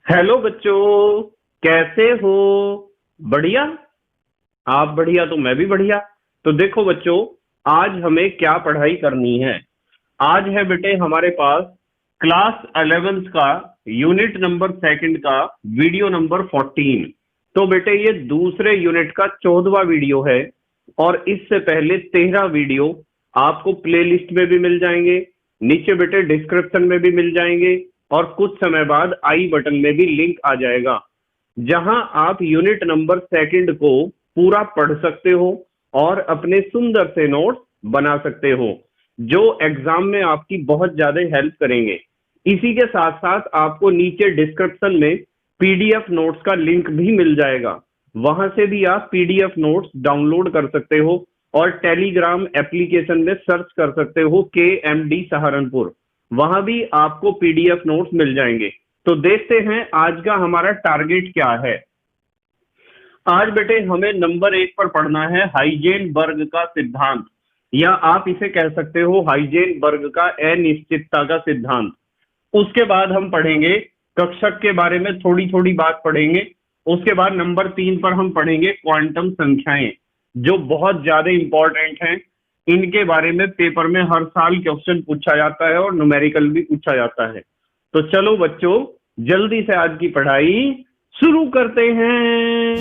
Hello बच्चों, कैसे हो? बढ़िया। आप बढ़िया तो मैं भी बढ़िया। तो देखो बच्चों, आज हमें क्या पढ़ाई करनी है। आज है बेटे हमारे पास क्लास 11th का यूनिट नंबर सेकंड का वीडियो नंबर 14। तो बेटे ये दूसरे यूनिट का 14वां वीडियो है और इससे पहले 13 वीडियो आपको प्लेलिस्ट में भी मिल जाएंगे, नीचे बेटे डिस्क्रिप्शन में भी मिल जाएंगे और कुछ समय बाद आई बटन में भी लिंक आ जाएगा, जहां आप यूनिट नंबर सेकंड को पूरा पढ़ सकते हो और अपने सुंदर से नोट्स बना सकते हो, जो एग्जाम में आपकी बहुत ज्यादा हेल्प करेंगे। इसी के साथ साथ आपको नीचे डिस्क्रिप्शन में पीडीएफ नोट्स का लिंक भी मिल जाएगा, वहां से भी आप पीडीएफ नोट्स डाउनलोड कर सकते हो और टेलीग्राम एप्लीकेशन में सर्च कर सकते हो KMD सहारनपुर, वहां भी आपको पीडीएफ नोट्स मिल जाएंगे। तो देखते हैं आज का हमारा टारगेट क्या है। आज बेटे हमें नंबर 1 पर पढ़ना है हाइजेनबर्ग का सिद्धांत, या आप इसे कह सकते हो हाइजेनबर्ग का अनिश्चितता का सिद्धांत। उसके बाद हम पढ़ेंगे कक्षक के बारे में, थोड़ी थोड़ी बात पढ़ेंगे। उसके बाद नंबर 3 पर हम पढ़ेंगे क्वांटम संख्याएं, जो बहुत ज्यादा इंपॉर्टेंट हैं। इनके बारे में पेपर में हर साल क्वेश्चन पूछा जाता है और न्यूमेरिकल भी पूछा जाता है। तो चलो बच्चों, जल्दी से आज की पढ़ाई शुरू करते हैं।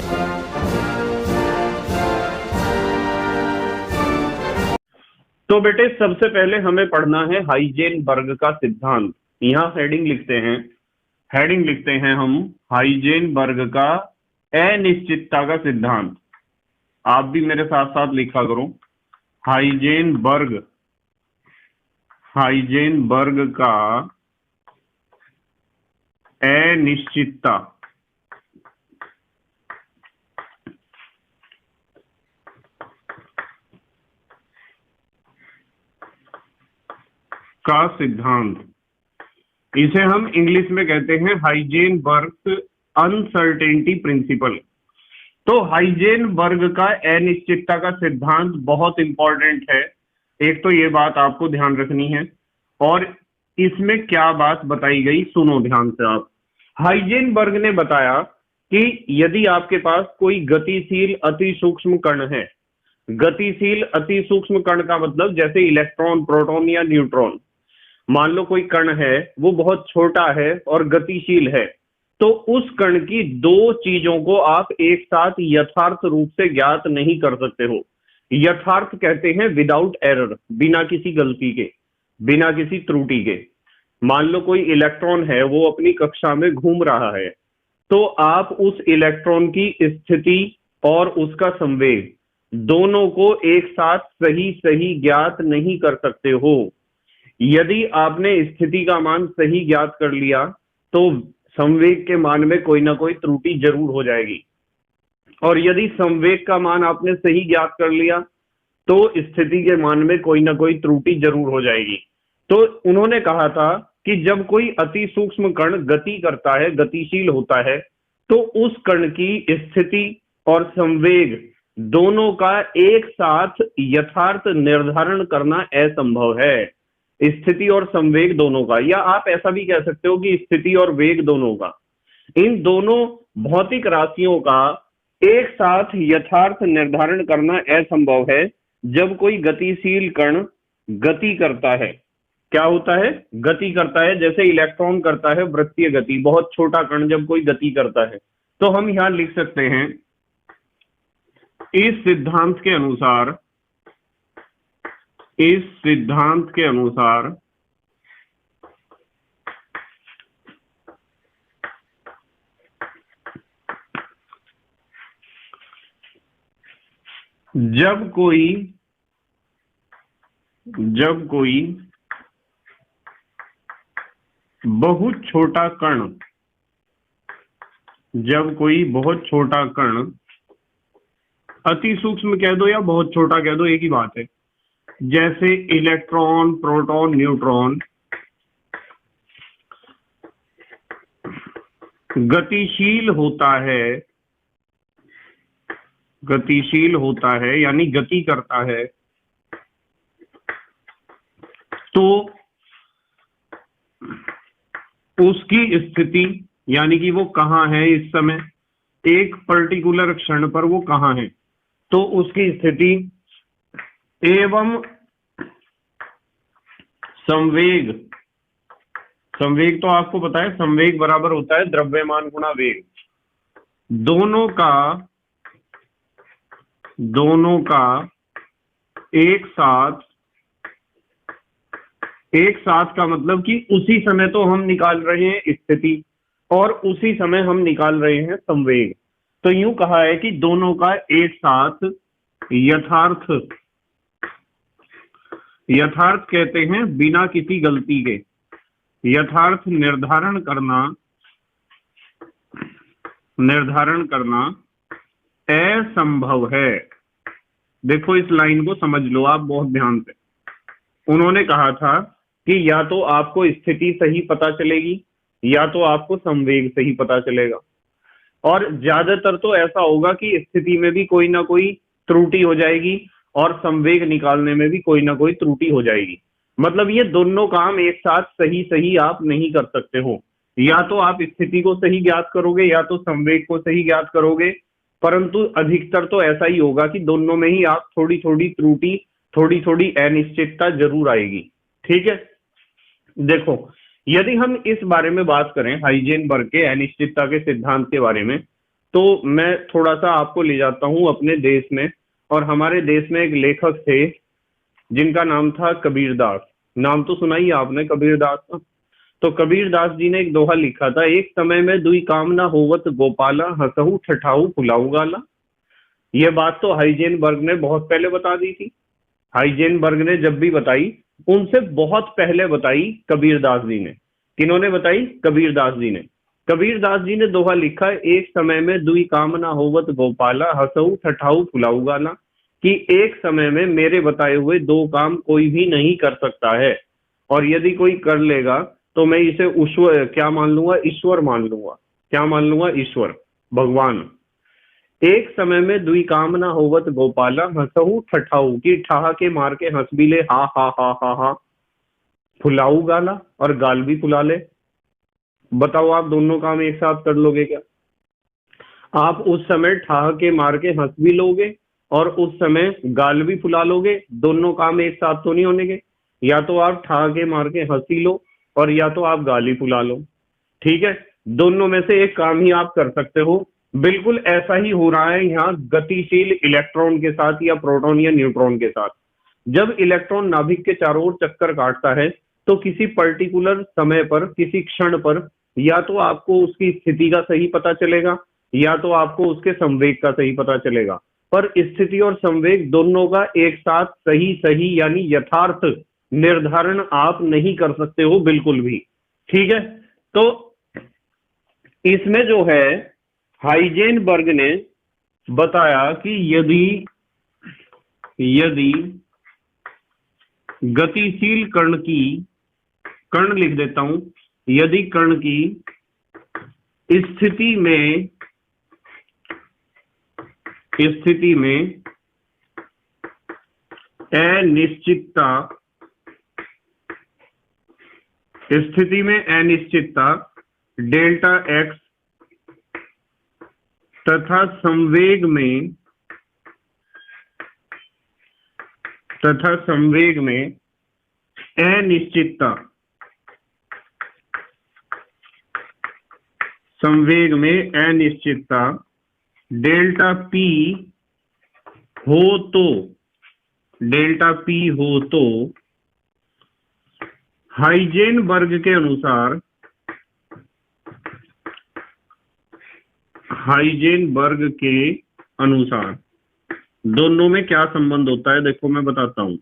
तो बेटे सबसे पहले हमें पढ़ना है हाइजेनबर्ग का सिद्धांत। यहां हेडिंग लिखते हैं हम हाइजेनबर्ग का अनिश्चितता का सिद्धांत। आप भी मेरे साथ साथ लिखा करो, हाइजेनबर्ग का अनिश्चितता का सिद्धांत। इसे हम इंग्लिश में कहते हैं हाइजेनबर्ग अनसर्टेनिटी प्रिंसिपल। तो हाइजेनबर्ग का अनिश्चितता का सिद्धांत बहुत इंपॉर्टेंट है। एक तो ये बात आपको ध्यान रखनी है, और इसमें क्या बात बताई गई सुनो ध्यान से आप। हाइजेनबर्ग ने बताया कि यदि आपके पास कोई गतिशील अति सूक्ष्म कण है, गतिशील अति सूक्ष्म कण का मतलब जैसे इलेक्ट्रॉन, प्रोटॉन या न्यूट्रॉन। मान लो कोई कण है, वो बहुत छोटा है और गतिशील है, तो उस कण की दो चीजों को आप एक साथ यथार्थ रूप से ज्ञात नहीं कर सकते हो। यथार्थ कहते हैं विदाउट एरर, बिना किसी गलती के, बिना किसी त्रुटि के। मान लो कोई इलेक्ट्रॉन है, वो अपनी कक्षा में घूम रहा है, तो आप उस इलेक्ट्रॉन की स्थिति और उसका संवेग दोनों को एक साथ सही सही ज्ञात नहीं कर सकते हो। यदि आपने स्थिति का मान सही ज्ञात कर लिया तो संवेग के मान में कोई ना कोई त्रुटि जरूर हो जाएगी, और यदि संवेग का मान आपने सही ज्ञात कर लिया तो स्थिति के मान में कोई ना कोई त्रुटि जरूर हो जाएगी। तो उन्होंने कहा था कि जब कोई अति सूक्ष्म कण गति करता है, गतिशील होता है, तो उस कण की स्थिति और संवेग दोनों का एक साथ यथार्थ निर्धारण करना असंभव है। स्थिति और संवेग दोनों का, या आप ऐसा भी कह सकते हो कि स्थिति और वेग दोनों का, इन दोनों भौतिक राशियों का एक साथ यथार्थ निर्धारण करना असंभव है जब कोई गतिशील कण गति करता है। क्या होता है? गति करता है। जैसे इलेक्ट्रॉन करता है वृत्तीय गति, बहुत छोटा कण जब कोई गति करता है, तो हम यहां लिख सकते हैं इस सिद्धांत के अनुसार जब कोई बहुत छोटा कण, अति सूक्ष्म कह दो या बहुत छोटा कह दो, एक ही बात है, जैसे इलेक्ट्रॉन, प्रोटॉन, न्यूट्रॉन, गतिशील होता है यानी गति करता है, तो उसकी स्थिति यानी कि वो कहाँ है इस समय, एक पर्टिकुलर क्षण पर वो कहाँ है, तो उसकी स्थिति। एवं संवेग, संवेग तो आपको पता है, संवेग बराबर होता है द्रव्यमान गुणा वेग। दोनों का एक साथ का मतलब कि उसी समय तो हम निकाल रहे हैं स्थिति, और उसी समय हम निकाल रहे हैं संवेग। तो यूं कहा है कि दोनों का एक साथ यथार्थ, यथार्थ कहते हैं बिना किसी गलती के, यथार्थ निर्धारण करना असंभव है। देखो इस लाइन को समझ लो आप बहुत ध्यान से। उन्होंने कहा था कि या तो आपको स्थिति सही पता चलेगी या तो आपको संवेग सही पता चलेगा, और ज्यादातर तो ऐसा होगा कि स्थिति में भी कोई ना कोई त्रुटि हो जाएगी और संवेग निकालने में भी कोई ना कोई त्रुटि हो जाएगी। मतलब ये दोनों काम एक साथ सही सही आप नहीं कर सकते हो, या तो आप स्थिति को सही ज्ञात करोगे या तो संवेग को सही ज्ञात करोगे, परंतु अधिकतर तो ऐसा ही होगा कि दोनों में ही आप थोड़ी थोड़ी त्रुटि, थोड़ी थोड़ी अनिश्चितता जरूर आएगी। ठीक है, देखो यदि हम इस बारे में बात करें हाइजेनबर्ग के अनिश्चितता के सिद्धांत के बारे में, तो मैं थोड़ा सा आपको ले जाता हूं अपने देश में। और हमारे देश में एक लेखक थे जिनका नाम था कबीरदास। नाम तो सुना ही आपने कबीरदास का। तो कबीरदास जी ने एक दोहा लिखा था, एक समय में दुई कामना होवत गोपाला, हंसहु ठठाऊ फुलाऊ गाला। यह बात तो हाइजेनबर्ग ने बहुत पहले बता दी थी। हाइजेनबर्ग ने जब भी बताई, उनसे बहुत पहले बताई कबीरदास जी ने। किन्होंने बताई? कबीरदास जी ने। कबीरदास जी ने दोहा लिखा, एक समय में दुई कामना होवत गोपाला, हंसहु ठठाऊ फुलाऊ गाला, कि एक समय में मेरे बताए हुए दो काम कोई भी नहीं कर सकता है, और यदि कोई कर लेगा तो मैं इसे क्या मान लूंगा? ईश्वर मान लूंगा। क्या मान लूंगा? ईश्वर, भगवान। एक समय में दुई कामना होवत गोपाला, हंसहु ठठाऊ, की ठहा के मार के हंस भी ले, हा हा हा हा हा, फुलाऊ गाला, और गाल भी फुला ले। बताओ आप दोनों काम एक साथ कर लोगे क्या? आप उस समय ठहा के मार के हंस भी लोगे और उस समय गाल भी फुला लोगे? दोनों काम एक साथ तो नहीं होने के। या तो आप ठहा के मार के हंस ही लो और या तो आप गाल ही फुला लो। ठीक है, दोनों में से एक काम ही आप कर सकते हो। बिल्कुल ऐसा ही हो रहा है यहाँ गतिशील इलेक्ट्रॉन के साथ या प्रोटॉन या न्यूट्रॉन के साथ। जब इलेक्ट्रॉन नाभिक के चारों ओर चक्कर काटता है तो किसी पर्टिकुलर समय पर, किसी क्षण पर, या तो आपको उसकी स्थिति का सही पता चलेगा या तो आपको उसके संवेग का सही पता चलेगा, पर स्थिति और संवेग दोनों का एक साथ सही सही यानी यथार्थ निर्धारण आप नहीं कर सकते हो बिल्कुल भी। ठीक है, तो इसमें जो है हाइजेनबर्ग ने बताया कि यदि गतिशील कण लिख देता हूं, यदि कण की स्थिति में अनिश्चितता डेल्टा एक्स तथा संवेग में अनिश्चितता, संवेग में अनिश्चितता डेल्टा पी हो तो हाइजेनबर्ग के अनुसार दोनों में क्या संबंध होता है? देखो मैं बताता हूं।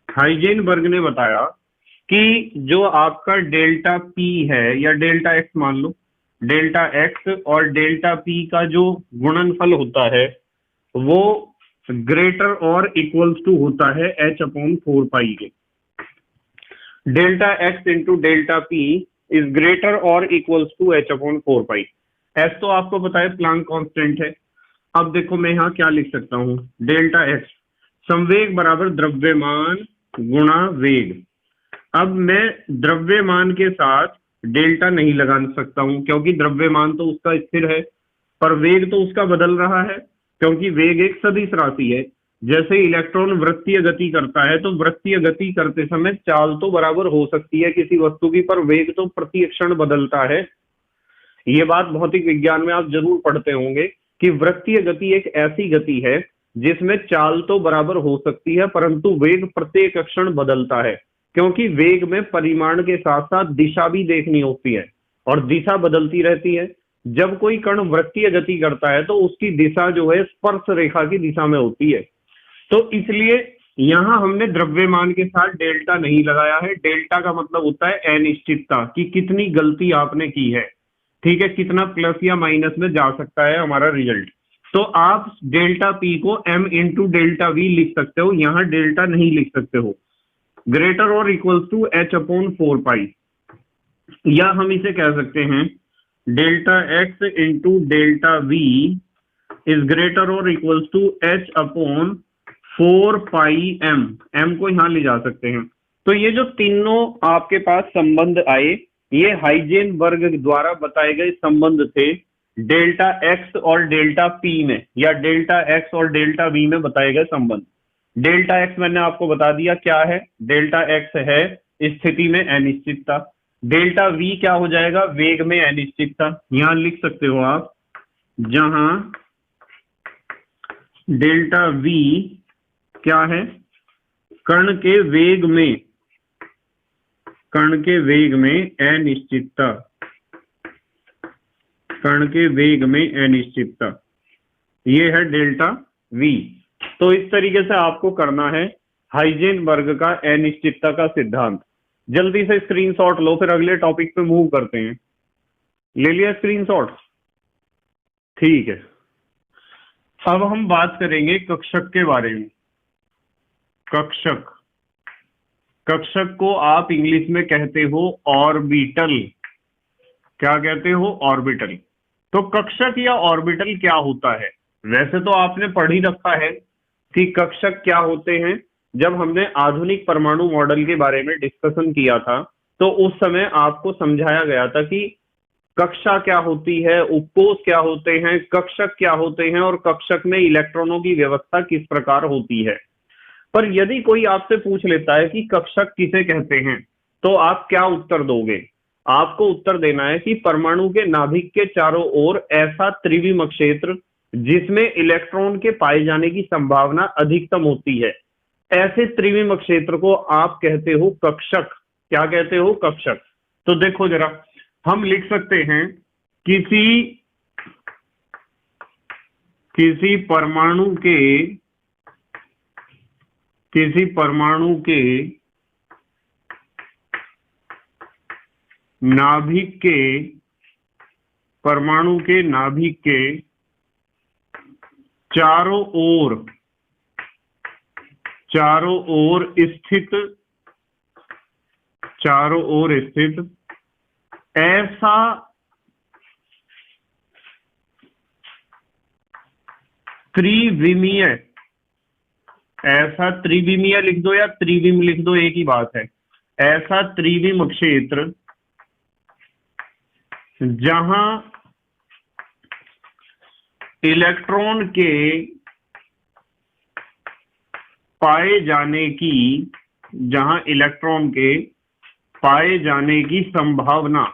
हाइजेनबर्ग ने बताया कि जो आपका डेल्टा पी है या डेल्टा एक्स मान लो, डेल्टा एक्स और डेल्टा पी का जो गुणनफल होता है वो ग्रेटर और इक्वल्स टू होता है h/4 के। Delta x into delta P is greater और इक्वल्स टू h/4। एच तो आपको पता है प्लांक कांस्टेंट है। अब देखो मैं यहाँ क्या लिख सकता हूँ, डेल्टा एक्स संवेग बराबर द्रव्यमान गुणा वेग। अब मैं द्रव्यमान के साथ डेल्टा नहीं लगा सकता हूं, क्योंकि द्रव्यमान तो उसका स्थिर है, पर वेग तो उसका बदल रहा है, क्योंकि वेग एक सदिश राशि है। जैसे इलेक्ट्रॉन वृत्तीय गति करता है, तो वृत्तीय गति करते समय चाल तो बराबर हो सकती है किसी वस्तु की, पर वेग तो प्रति क्षण बदलता है। ये बात भौतिक विज्ञान में आप जरूर पढ़ते होंगे कि वृत्तीय गति एक ऐसी गति है जिसमें चाल तो बराबर हो सकती है, परंतु वेग प्रत्येक क्षण बदलता है, क्योंकि वेग में परिमाण के साथ साथ दिशा भी देखनी होती है, और दिशा बदलती रहती है। जब कोई कण वृत्तीय गति करता है तो उसकी दिशा जो है स्पर्श रेखा की दिशा में होती है। तो इसलिए यहां हमने द्रव्यमान के साथ डेल्टा नहीं लगाया है। डेल्टा का मतलब होता है अनिश्चितता, कि कितनी गलती आपने की है, ठीक है, कितना प्लस या माइनस में जा सकता है हमारा रिजल्ट। तो आप डेल्टा पी को m इंटू डेल्टा वी लिख सकते हो, यहां डेल्टा नहीं लिख सकते हो। ग्रेटर और equal to h upon 4 pi, या हम इसे कह सकते हैं delta x into delta v is greater और equal to h upon 4 pi m को यहां ले जा सकते हैं। तो ये जो तीनों आपके पास संबंध आए, ये हाइजेनबर्ग द्वारा बताए गए संबंध थे डेल्टा एक्स और डेल्टा पी में, या डेल्टा एक्स और डेल्टा वी में बताए गए संबंध। डेल्टा एक्स मैंने आपको बता दिया क्या है, डेल्टा एक्स है स्थिति में अनिश्चितता, डेल्टा वी क्या हो जाएगा, वेग में अनिश्चितता। यहां लिख सकते हो आप, जहां डेल्टा वी क्या है, कण के वेग में अनिश्चितता, कण के वेग में अनिश्चितता, ये है डेल्टा वी। तो इस तरीके से आपको करना है हाइजेनबर्ग का अनिश्चितता का सिद्धांत। जल्दी से स्क्रीनशॉट लो, फिर अगले टॉपिक पे मूव करते हैं। ले लिया स्क्रीनशॉट? ठीक है। अब हम बात करेंगे कक्षक के बारे में। कक्षक, कक्षक को आप इंग्लिश में कहते हो ऑर्बिटल। क्या कहते हो? ऑर्बिटल। तो कक्षक या ऑर्बिटल क्या होता है? वैसे तो आपने पढ़ ही रखा है कि कक्षक क्या होते हैं। जब हमने आधुनिक परमाणु मॉडल के बारे में डिस्कशन किया था, तो उस समय आपको समझाया गया था कि कक्षा क्या होती है, उपकोष क्या होते हैं, कक्षक क्या होते हैं, और कक्षक में इलेक्ट्रॉनों की व्यवस्था किस प्रकार होती है। पर यदि कोई आपसे पूछ लेता है कि कक्षक किसे कहते हैं, तो आप क्या उत्तर दोगे? आपको उत्तर देना है कि परमाणु के नाभिक के चारों ओर ऐसा त्रिविम क्षेत्र जिसमें इलेक्ट्रॉन के पाए जाने की संभावना अधिकतम होती है, ऐसे त्रिविम क्षेत्र को आप कहते हो कक्षक। क्या कहते हो? कक्षक। तो देखो जरा, हम लिख सकते हैं किसी परमाणु के नाभिक के चारों ओर स्थित ऐसा त्रिविमीय लिख दो या त्रिविम लिख दो, एक ही बात है। ऐसा त्रिविम क्षेत्र जहां इलेक्ट्रॉन के पाए जाने की संभावना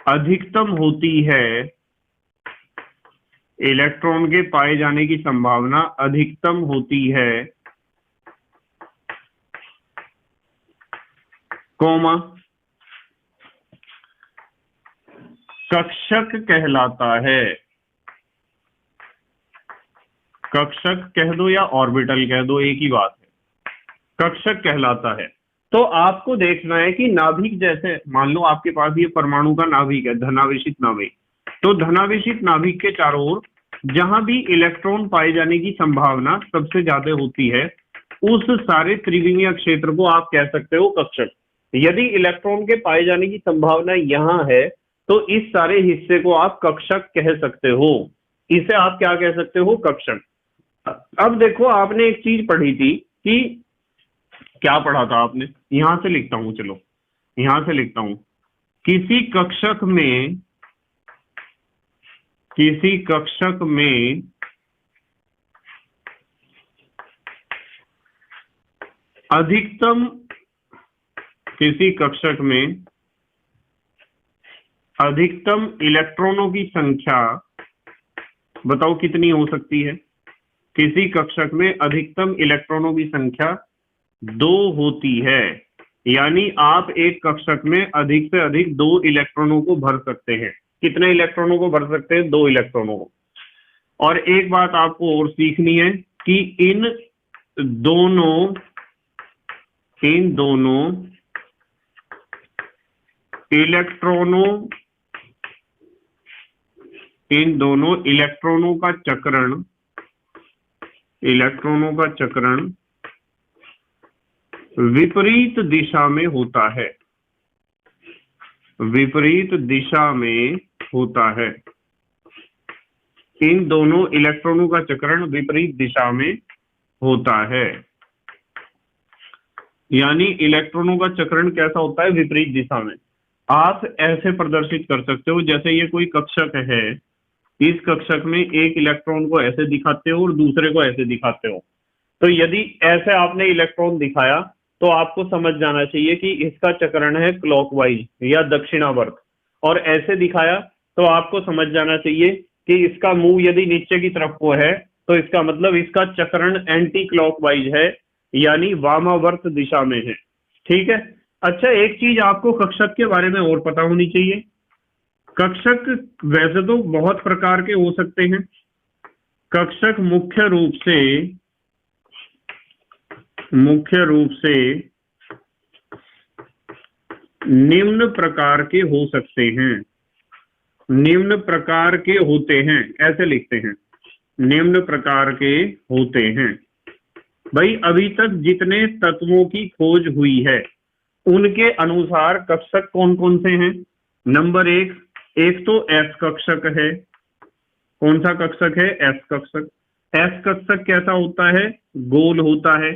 अधिकतम होती है, इलेक्ट्रॉन के पाए जाने की संभावना अधिकतम होती है, कॉमा, कक्षक कहलाता है। कक्षक कह दो या ऑर्बिटल कह दो, एक ही बात है, कक्षक कहलाता है। तो आपको देखना है कि नाभिक, जैसे मान लो आपके पास ये परमाणु का नाभिक है, धनावेशित नाभिक, तो धनावेशित नाभिक के चारों ओर जहां भी इलेक्ट्रॉन पाए जाने की संभावना सबसे ज्यादा होती है, उस सारे त्रिविमीय क्षेत्र को आप कह सकते हो कक्षक। यदि इलेक्ट्रॉन के पाए जाने की संभावना यहां है, तो इस सारे हिस्से को आप कक्षक कह सकते हो। इसे आप क्या कह सकते हो? कक्षक। अब देखो, आपने एक चीज पढ़ी थी कि क्या पढ़ा था आपने? यहां से लिखता हूं, चलो यहां से लिखता हूं। किसी कक्षक में, किसी कक्षक में अधिकतम, किसी कक्षक में अधिकतम इलेक्ट्रॉनों की संख्या बताओ कितनी हो सकती है? किसी कक्षक में अधिकतम इलेक्ट्रॉनों की संख्या 2 होती है। यानी आप एक कक्षक में अधिक से अधिक 2 इलेक्ट्रॉनों को भर सकते हैं। कितने इलेक्ट्रॉनों को भर सकते हैं? 2 इलेक्ट्रॉनों को। और एक बात आपको और सीखनी है कि इन दोनों इलेक्ट्रॉनों का चक्रण विपरीत दिशा में होता है, विपरीत दिशा में होता है। इन दोनों इलेक्ट्रॉनों का चक्रण विपरीत दिशा में होता है। यानी इलेक्ट्रॉनों का चक्रण कैसा होता है? विपरीत दिशा में। आप ऐसे प्रदर्शित कर सकते हो, जैसे ये कोई कक्षक है, इस कक्षक में एक इलेक्ट्रॉन को ऐसे दिखाते हो और दूसरे को ऐसे दिखाते हो। तो यदि ऐसे आपने इलेक्ट्रॉन दिखाया तो आपको समझ जाना चाहिए कि इसका चक्रण है क्लॉकवाइज या दक्षिणावर्त, और ऐसे दिखाया तो आपको समझ जाना चाहिए कि इसका मुंह यदि नीचे की तरफ को है तो इसका मतलब इसका चक्रण एंटी क्लॉकवाइज है, यानी वामावर्त दिशा में है। ठीक है। अच्छा, एक चीज आपको कक्षक के बारे में और पता होनी चाहिए। कक्षक वैसे तो बहुत प्रकार के हो सकते हैं। कक्षक मुख्य रूप से निम्न प्रकार के हो सकते हैं, निम्न प्रकार के होते हैं, ऐसे लिखते हैं, निम्न प्रकार के होते हैं। भाई अभी तक जितने तत्वों की खोज हुई है उनके अनुसार कक्षक कौन कौन से हैं? नंबर एक तो एस कक्षक है। कौन सा कक्षक है? एस कक्षक। एस कक्षक कैसा होता है? गोल होता है।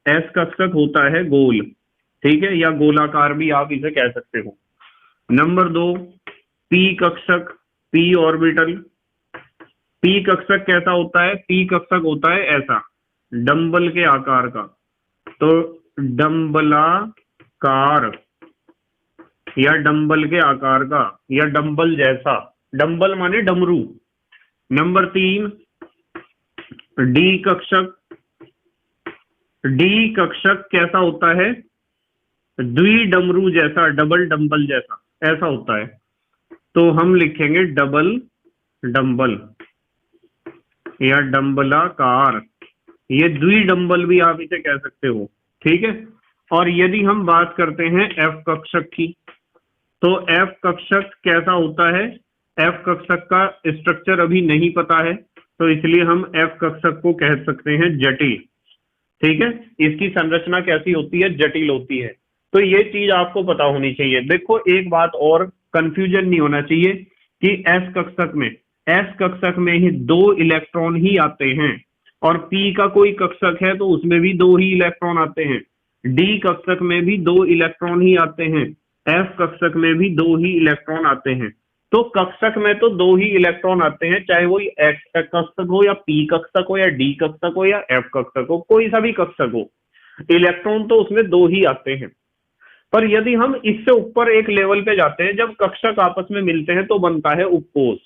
एस कक्षक होता है गोल, ठीक है, या गोलाकार भी आप इसे कह सकते हो। नंबर 2 पी कक्षक, पी ऑर्बिटल। पी कक्षक कैसा होता है? पी कक्षक होता है ऐसा, डंबल के आकार का, तो डंबलाकार या डंबल के आकार का या डंबल जैसा, डंबल माने डमरू। नंबर 3 डी कक्षक। डी कक्षक कैसा होता है? द्विडमरू जैसा, डबल डंबल जैसा, ऐसा होता है, तो हम लिखेंगे डबल डंबल या डंबलाकार। ये द्विडंबल भी आप इसे कह सकते हो, ठीक है। और यदि हम बात करते हैं एफ कक्षक की, तो एफ कक्षक कैसा होता है? एफ कक्षक का स्ट्रक्चर अभी नहीं पता है, तो इसलिए हम एफ कक्षक को कह सकते हैं जटिल, ठीक है। इसकी संरचना कैसी होती है? जटिल होती है। तो ये चीज आपको पता होनी चाहिए। देखो एक बात और, कंफ्यूजन नहीं होना चाहिए कि एस कक्षक में ही 2 इलेक्ट्रॉन ही आते हैं, और पी का कोई कक्षक है तो उसमें भी 2 ही इलेक्ट्रॉन आते हैं। डी कक्षक में भी 2 इलेक्ट्रॉन ही आते हैं। एफ कक्षक में भी 2 ही इलेक्ट्रॉन आते हैं। तो कक्षक में तो 2 ही इलेक्ट्रॉन आते हैं, चाहे वो एक्स कक्षक हो या पी कक्षक हो या डी कक्षक हो या एफ कक्षक हो, कोई सा भी कक्षक हो, इलेक्ट्रॉन तो उसमें 2 ही आते हैं। पर यदि हम इससे ऊपर एक लेवल पे जाते हैं, जब कक्षक आपस में मिलते हैं तो बनता है उपकोष।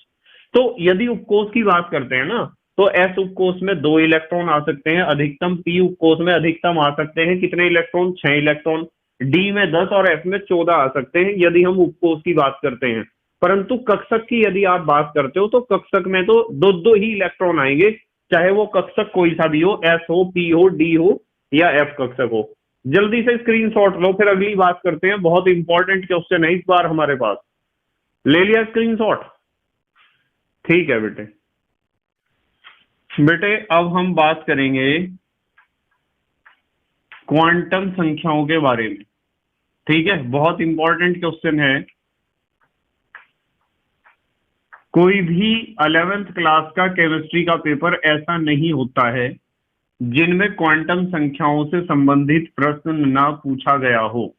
तो यदि उपकोष की बात करते हैं ना, तो एस उपकोष में 2 इलेक्ट्रॉन आ सकते हैं अधिकतम। पी उपकोष में अधिकतम आ सकते हैं कितने इलेक्ट्रॉन? 6 इलेक्ट्रॉन। डी में 10 और एफ में 14 आ सकते हैं, यदि हम उपकोष की बात करते हैं। परंतु कक्षक की यदि आप बात करते हो तो कक्षक में तो 2 ही इलेक्ट्रॉन आएंगे, चाहे वो कक्षक कोई सा भी हो, एस हो, पी हो, डी हो या एफ कक्षक हो। जल्दी से स्क्रीनशॉट लो, फिर अगली बात करते हैं। बहुत इंपॉर्टेंट क्वेश्चन है इस बार हमारे पास। ले लिया स्क्रीनशॉट? ठीक है बेटे। अब हम बात करेंगे क्वांटम संख्याओं के बारे में, ठीक है। बहुत इंपॉर्टेंट क्वेश्चन है। कोई भी 11th क्लास का केमिस्ट्री का पेपर ऐसा नहीं होता है जिनमें क्वांटम संख्याओं से संबंधित प्रश्न ना पूछा गया हो।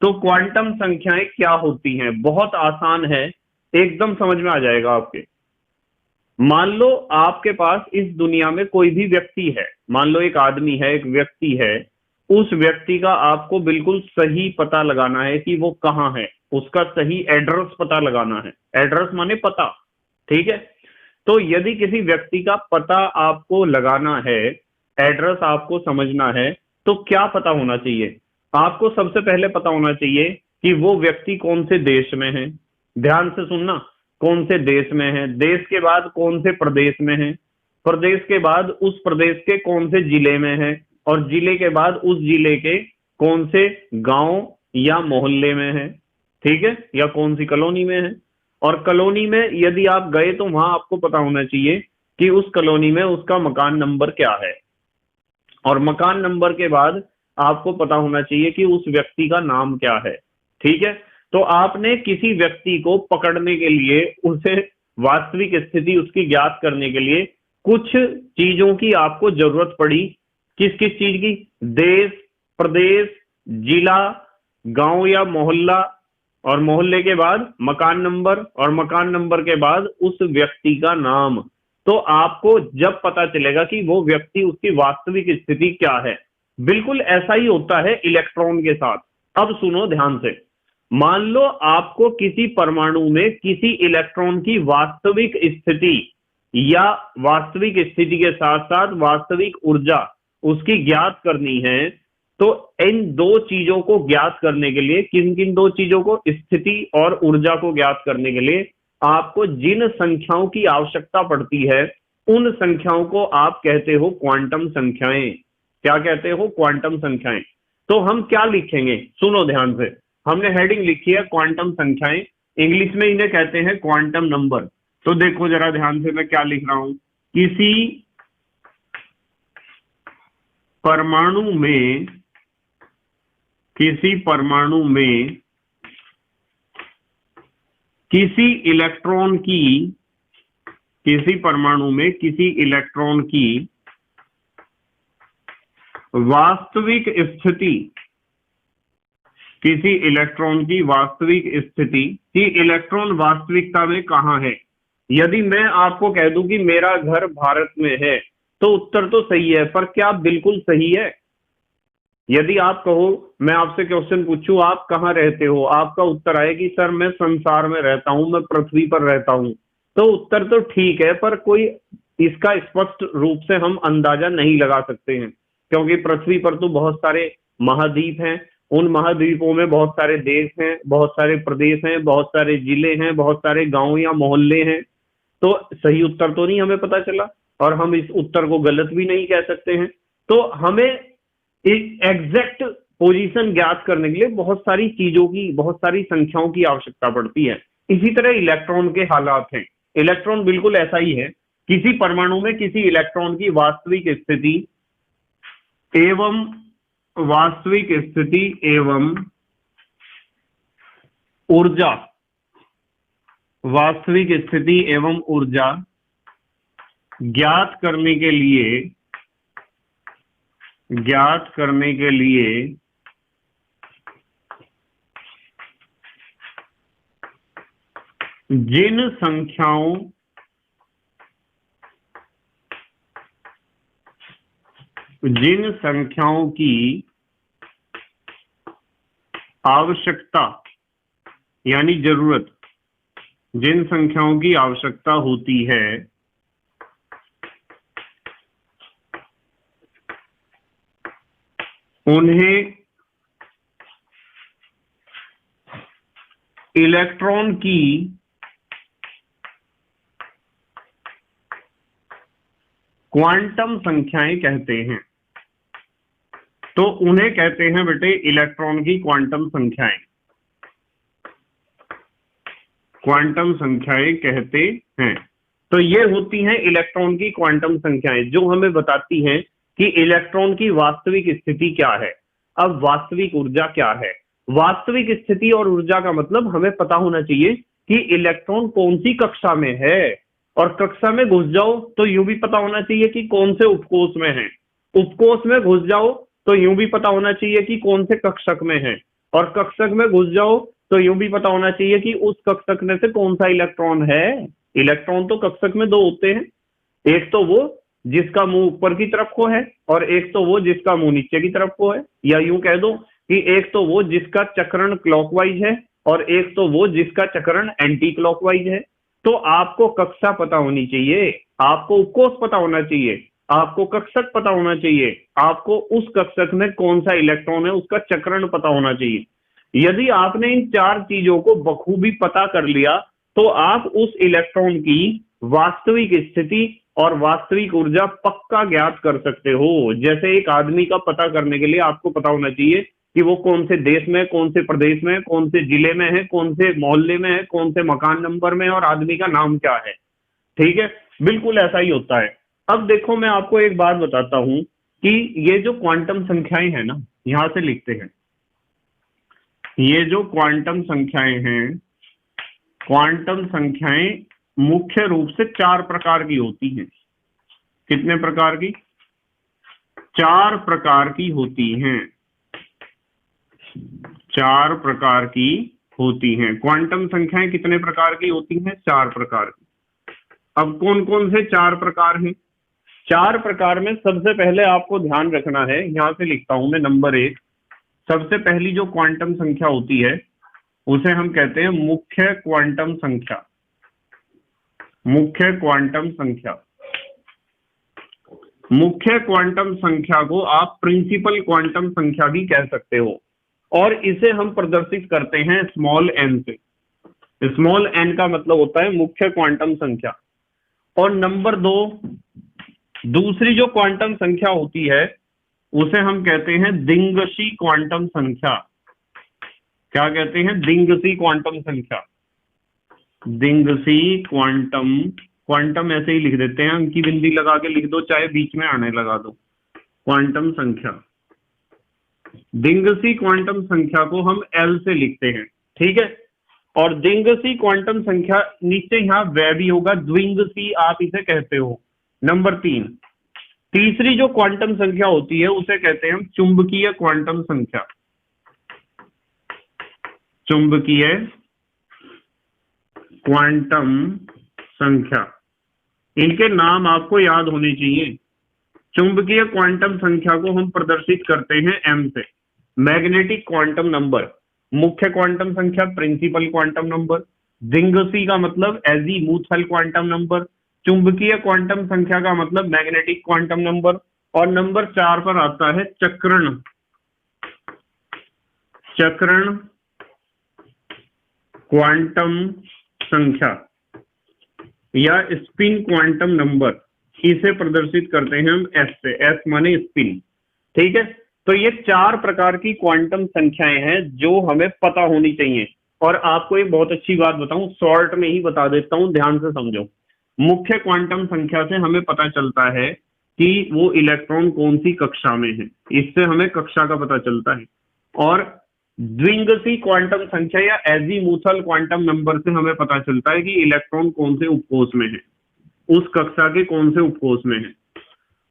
तो क्वांटम संख्याएं क्या होती हैं? बहुत आसान है, एकदम समझ में आ जाएगा आपके। मान लो आपके पास इस दुनिया में कोई भी व्यक्ति है, मान लो एक आदमी है, एक व्यक्ति है, उस व्यक्ति का आपको बिल्कुल सही पता लगाना है कि वो कहाँ है, उसका सही एड्रेस पता लगाना है। एड्रेस माने पता, ठीक है। तो यदि किसी व्यक्ति का पता आपको लगाना है, एड्रेस आपको समझना है, तो क्या पता होना चाहिए? आपको सबसे पहले पता होना चाहिए कि वो व्यक्ति कौन से देश में है। ध्यान से सुनना, कौन से देश में है, देश के बाद कौन से प्रदेश में है, प्रदेश के बाद उस प्रदेश के कौन से जिले में है, और जिले के बाद उस जिले के कौन से गांव या मोहल्ले में है, ठीक है, या कौन सी कॉलोनी में है। और कॉलोनी में यदि आप गए तो वहां आपको पता होना चाहिए कि उस कॉलोनी में उसका मकान नंबर क्या है, और मकान नंबर के बाद आपको पता होना चाहिए कि उस व्यक्ति का नाम क्या है, ठीक है। तो आपने किसी व्यक्ति को पकड़ने के लिए, उसे वास्तविक स्थिति उसकी ज्ञात करने के लिए कुछ चीजों की आपको जरूरत पड़ी। किस किस चीज की? देश, प्रदेश, जिला, गांव या मोहल्ला, और मोहल्ले के बाद मकान नंबर, और मकान नंबर के बाद उस व्यक्ति का नाम। तो आपको जब पता चलेगा कि वो व्यक्ति, उसकी वास्तविक स्थिति क्या है। बिल्कुल ऐसा ही होता है इलेक्ट्रॉन के साथ। अब सुनो ध्यान से, मान लो आपको किसी परमाणु में किसी इलेक्ट्रॉन की वास्तविक स्थिति या वास्तविक स्थिति के साथ साथ वास्तविक ऊर्जा उसकी ज्ञात करनी है। तो इन दो चीजों को ज्ञात करने के लिए, किन किन दो चीजों को? स्थिति और ऊर्जा को ज्ञात करने के लिए आपको जिन संख्याओं की आवश्यकता पड़ती है, उन संख्याओं को आप कहते हो क्वांटम संख्याएं। क्या कहते हो? क्वांटम संख्याएं। तो हम क्या लिखेंगे? सुनो ध्यान से, हमने हेडिंग लिखी है क्वांटम संख्याएं, इंग्लिश में इन्हें कहते हैं क्वांटम नंबर। तो देखो जरा ध्यान से मैं क्या लिख रहा हूं। किसी परमाणु में किसी इलेक्ट्रॉन की वास्तविक स्थिति, किसी इलेक्ट्रॉन की वास्तविक स्थिति कि इलेक्ट्रॉन वास्तविकता में कहां है। यदि मैं आपको कह दूं कि मेरा घर भारत में है, तो उत्तर तो सही है, पर क्या बिल्कुल सही है? यदि आप कहो, मैं आपसे क्वेश्चन पूछूं आप कहां रहते हो, आपका उत्तर आए कि सर मैं संसार में रहता हूं, मैं पृथ्वी पर रहता हूं, तो उत्तर तो ठीक है, पर कोई इसका स्पष्ट रूप से हम अंदाजा नहीं लगा सकते हैं, क्योंकि पृथ्वी पर तो बहुत सारे महाद्वीप हैं, उन महाद्वीपों में बहुत सारे देश हैं, बहुत सारे प्रदेश हैं, बहुत सारे जिले हैं, बहुत सारे गांव या मोहल्ले हैं। तो सही उत्तर तो नहीं हमें पता चला, और हम इस उत्तर को गलत भी नहीं कह सकते हैं। तो हमें एग्जैक्ट पोजीशन ज्ञात करने के लिए बहुत सारी चीजों की, बहुत सारी संख्याओं की आवश्यकता पड़ती है। इसी तरह इलेक्ट्रॉन के हालात हैं। इलेक्ट्रॉन बिल्कुल ऐसा ही है, किसी परमाणु में किसी इलेक्ट्रॉन की वास्तविक स्थिति एवं ऊर्जा, वास्तविक स्थिति एवं ऊर्जा ज्ञात करने के लिए जिन संख्याओं की आवश्यकता यानी जरूरत, जिन संख्याओं की आवश्यकता होती है, उन्हें इलेक्ट्रॉन की क्वांटम संख्याएं कहते हैं। तो उन्हें कहते हैं बेटे इलेक्ट्रॉन की क्वांटम संख्याएं, क्वांटम संख्याएं कहते हैं। तो ये होती हैं इलेक्ट्रॉन की क्वांटम संख्याएं, जो हमें बताती हैं कि इलेक्ट्रॉन की वास्तविक स्थिति क्या है। अब वास्तविक ऊर्जा क्या है? वास्तविक स्थिति और ऊर्जा का मतलब हमें पता होना चाहिए कि इलेक्ट्रॉन कौन सी कक्षा में है, और कक्षा में घुस जाओ तो यूं भी पता होना चाहिए कि कौन से उपकोष में है। उपकोष में घुस जाओ तो यूं भी पता होना चाहिए कि कौन से कक्षक में है, और कक्षक में घुस जाओ तो यूं भी पता होना चाहिए कि उस कक्षक में से कौन सा इलेक्ट्रॉन है। इलेक्ट्रॉन तो कक्षक में दो होते हैं, एक तो वो जिसका मुंह ऊपर की तरफ को है और एक तो वो जिसका मुंह नीचे की तरफ को है, या यूं कह दो कि एक तो वो जिसका चक्रण क्लॉकवाइज है और एक तो वो जिसका चक्रण एंटी क्लॉकवाइज है। तो आपको कक्षा पता होनी चाहिए, आपको उपकोष पता होना चाहिए, आपको कक्षक पता होना चाहिए, आपको उस कक्षक में कौन सा इलेक्ट्रॉन है उसका चक्रण पता होना चाहिए। यदि आपने इन चार चीजों को बखूबी पता कर लिया तो आप उस इलेक्ट्रॉन की वास्तविक स्थिति और वास्तविक ऊर्जा पक्का ज्ञात कर सकते हो। जैसे एक आदमी का पता करने के लिए आपको पता होना चाहिए कि वो कौन से देश में, कौन से प्रदेश में, कौन से जिले में है, कौन से मोहल्ले में है, कौन से मकान नंबर में, और आदमी का नाम क्या है। ठीक है, बिल्कुल ऐसा ही होता है। अब देखो मैं आपको एक बात बताता हूं कि ये जो क्वांटम संख्याएं हैं ना, यहां से लिखते हैं, ये जो क्वांटम संख्याएं हैं, क्वांटम संख्याएं मुख्य रूप से चार प्रकार की होती हैं। कितने प्रकार की? चार प्रकार की होती हैं, चार प्रकार की होती हैं। क्वांटम संख्याएं कितने प्रकार की होती हैं? चार प्रकार की। अब कौन कौन से चार प्रकार हैं? चार प्रकार में सबसे पहले आपको ध्यान रखना है, यहां से लिखता हूं मैं, नंबर एक, सबसे पहली जो क्वांटम संख्या होती है उसे हम कहते हैं मुख्य क्वांटम संख्या। मुख्य क्वांटम संख्या, मुख्य क्वांटम संख्या को आप प्रिंसिपल क्वांटम संख्या भी कह सकते हो, और इसे हम प्रदर्शित करते हैं स्मॉल एन से। स्मॉल एन का मतलब होता है मुख्य क्वांटम संख्या। और नंबर दो, दूसरी जो क्वांटम संख्या होती है उसे हम कहते हैं दिंगशी क्वांटम संख्या। क्या कहते हैं? दिंगशी क्वांटम संख्या। दिंगशी क्वांटम, क्वांटम ऐसे ही लिख देते हैं, अंकी बिंदी लगा के लिख दो, चाहे बीच में आने लगा दो, क्वांटम संख्या। दिंगशी क्वांटम संख्या को हम एल से लिखते हैं, ठीक है। और दिंगशी क्वांटम संख्या नीचे यहां वह भी होगा, द्विंगशी आप इसे कहते हो। नंबर तीन, तीसरी जो क्वांटम संख्या होती है उसे कहते हैं हम चुंबकीय क्वांटम संख्या। चुंबकीय क्वांटम संख्या, इनके नाम आपको याद होने चाहिए। चुंबकीय क्वांटम संख्या को हम प्रदर्शित करते हैं एम से। मैग्नेटिक क्वांटम नंबर, मुख्य क्वांटम संख्या प्रिंसिपल क्वांटम नंबर, दिंगशी का मतलब एजीमुथल क्वांटम नंबर, चुंबकीय क्वांटम संख्या का मतलब मैग्नेटिक क्वांटम नंबर, और नंबर चार पर आता है चक्रण, चक्रण क्वांटम संख्या या स्पिन क्वांटम नंबर। इसे प्रदर्शित करते हैं हम एस से, एस माने स्पिन, ठीक है। तो ये चार प्रकार की क्वांटम संख्याएं हैं जो हमें पता होनी चाहिए। और आपको एक बहुत अच्छी बात बताऊं, शॉर्ट में ही बता देता हूं, ध्यान से समझो। मुख्य क्वांटम संख्या से हमें पता चलता है कि वो इलेक्ट्रॉन कौन सी कक्षा में है, इससे हमें कक्षा का पता चलता है। और द्विंगशी क्वांटम संख्या या एजीमुथल क्वांटम नंबर से हमें पता चलता है कि इलेक्ट्रॉन कौन से उपकोष में है, उस कक्षा के कौन से उपकोष में है।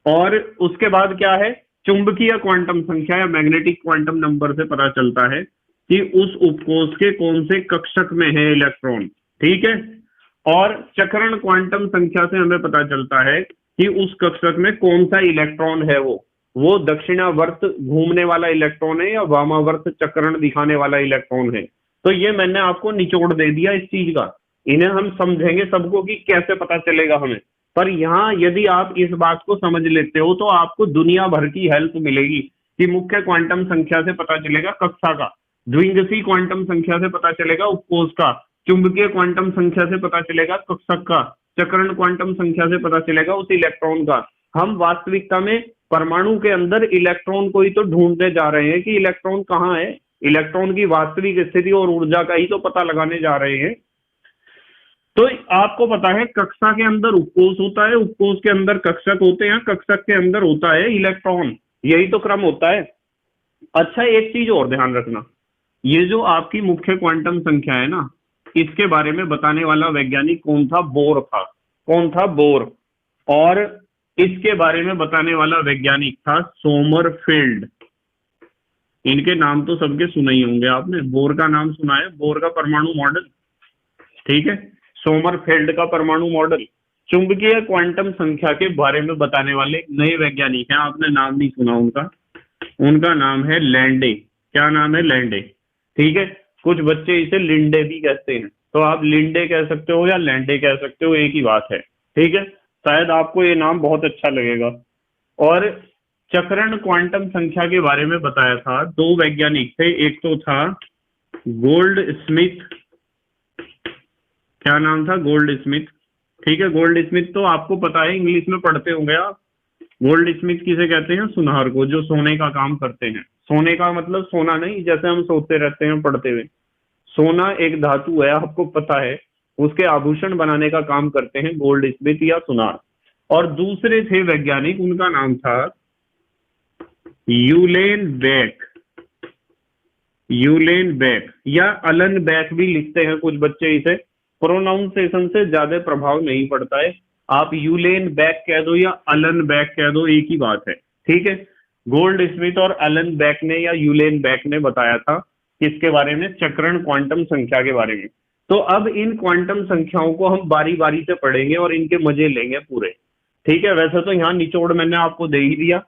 और उसके बाद क्या है, चुंबकीय क्वांटम संख्या या मैग्नेटिक क्वांटम नंबर से पता चलता है कि उस उपकोष के कौन से कक्षक में है इलेक्ट्रॉन, ठीक है। और चक्रण क्वांटम संख्या से हमें पता चलता है कि उस कक्षक में कौन सा इलेक्ट्रॉन है, वो दक्षिणावर्त घूमने वाला इलेक्ट्रॉन है या वामावर्त चक्रण दिखाने वाला इलेक्ट्रॉन है। तो ये मैंने आपको निचोड़ दे दिया इस चीज का, इन्हें हम समझेंगे सबको कि कैसे पता चलेगा हमें। पर यहाँ यदि आप इस बात को समझ लेते हो तो आपको दुनिया भर की हेल्प मिलेगी कि मुख्य क्वांटम संख्या से पता चलेगा कक्षा का, द्विंगशी क्वांटम संख्या से पता चलेगा उपकोष का, चुंबकीय क्वांटम संख्या से पता चलेगा कक्षक का, चक्रण क्वांटम संख्या से पता चलेगा उस इलेक्ट्रॉन का। हम वास्तविकता में परमाणु के अंदर इलेक्ट्रॉन को ही तो ढूंढने जा रहे हैं कि इलेक्ट्रॉन कहाँ है, इलेक्ट्रॉन की वास्तविक स्थिति और ऊर्जा का ही तो पता लगाने जा रहे हैं। तो आपको पता है कक्षा के अंदर उपकोष होता है, उपकोष के अंदर कक्षक होते हैं, कक्षक के अंदर होता है इलेक्ट्रॉन, यही तो क्रम होता है। अच्छा, एक चीज और ध्यान रखना, ये जो आपकी मुख्य क्वांटम संख्या है ना, इसके बारे में बताने वाला वैज्ञानिक कौन था? बोर था। कौन था? बोर। और इसके बारे में बताने वाला वैज्ञानिक था सोमरफेल्ड। इनके नाम तो सबके सुने ही होंगे आपने, बोर का नाम सुना है, बोर का परमाणु मॉडल, ठीक है। सोमरफेल्ड का परमाणु मॉडल। चुंबकीय क्वांटम संख्या के बारे में बताने वाले एक नए वैज्ञानिक हैं, आपने नाम नहीं सुना उनका, उनका नाम है लैंडे। क्या नाम है? लैंडे, ठीक है। कुछ बच्चे इसे लिंडे भी कहते हैं, तो आप लिंडे कह सकते हो या लैंडे कह सकते हो, एक ही बात है, ठीक है। शायद आपको ये नाम बहुत अच्छा लगेगा। और चक्रण क्वांटम संख्या के बारे में बताया था, दो वैज्ञानिक थे, एक तो था गोल्ड स्मिथ। क्या नाम था? गोल्ड स्मिथ, ठीक है। गोल्ड स्मिथ तो आपको पता है, इंग्लिश में पढ़ते होंगे आप। गोल्ड स्मिथ किसे कहते हैं? सुनार को, जो सोने का काम करते हैं। सोने का मतलब सोना नहीं जैसे हम सोचते रहते हैं पढ़ते हुए, सोना एक धातु है, आपको पता है, उसके आभूषण बनाने का काम करते हैं गोल्ड स्मिथ या सुनार। और दूसरे थे वैज्ञानिक, उनका नाम था यूलेन बेक। यूलेन बेक या अलन बेक भी लिखते हैं कुछ बच्चे इसे, प्रोनाउंसिएशन से ज्यादा प्रभाव नहीं पड़ता है, आप यूलेन बेक कह दो या अलन बेक कह दो, एक ही बात है, ठीक है। गोल्ड स्मिथ और अलन बेक ने या यूलेन बेक ने बताया था किसके बारे में? चक्रण क्वांटम संख्या के बारे में। तो अब इन क्वांटम संख्याओं को हम बारी बारी से पढ़ेंगे और इनके मजे लेंगे पूरे, ठीक है। वैसे तो यहाँ निचोड़ मैंने आपको दे ही दिया।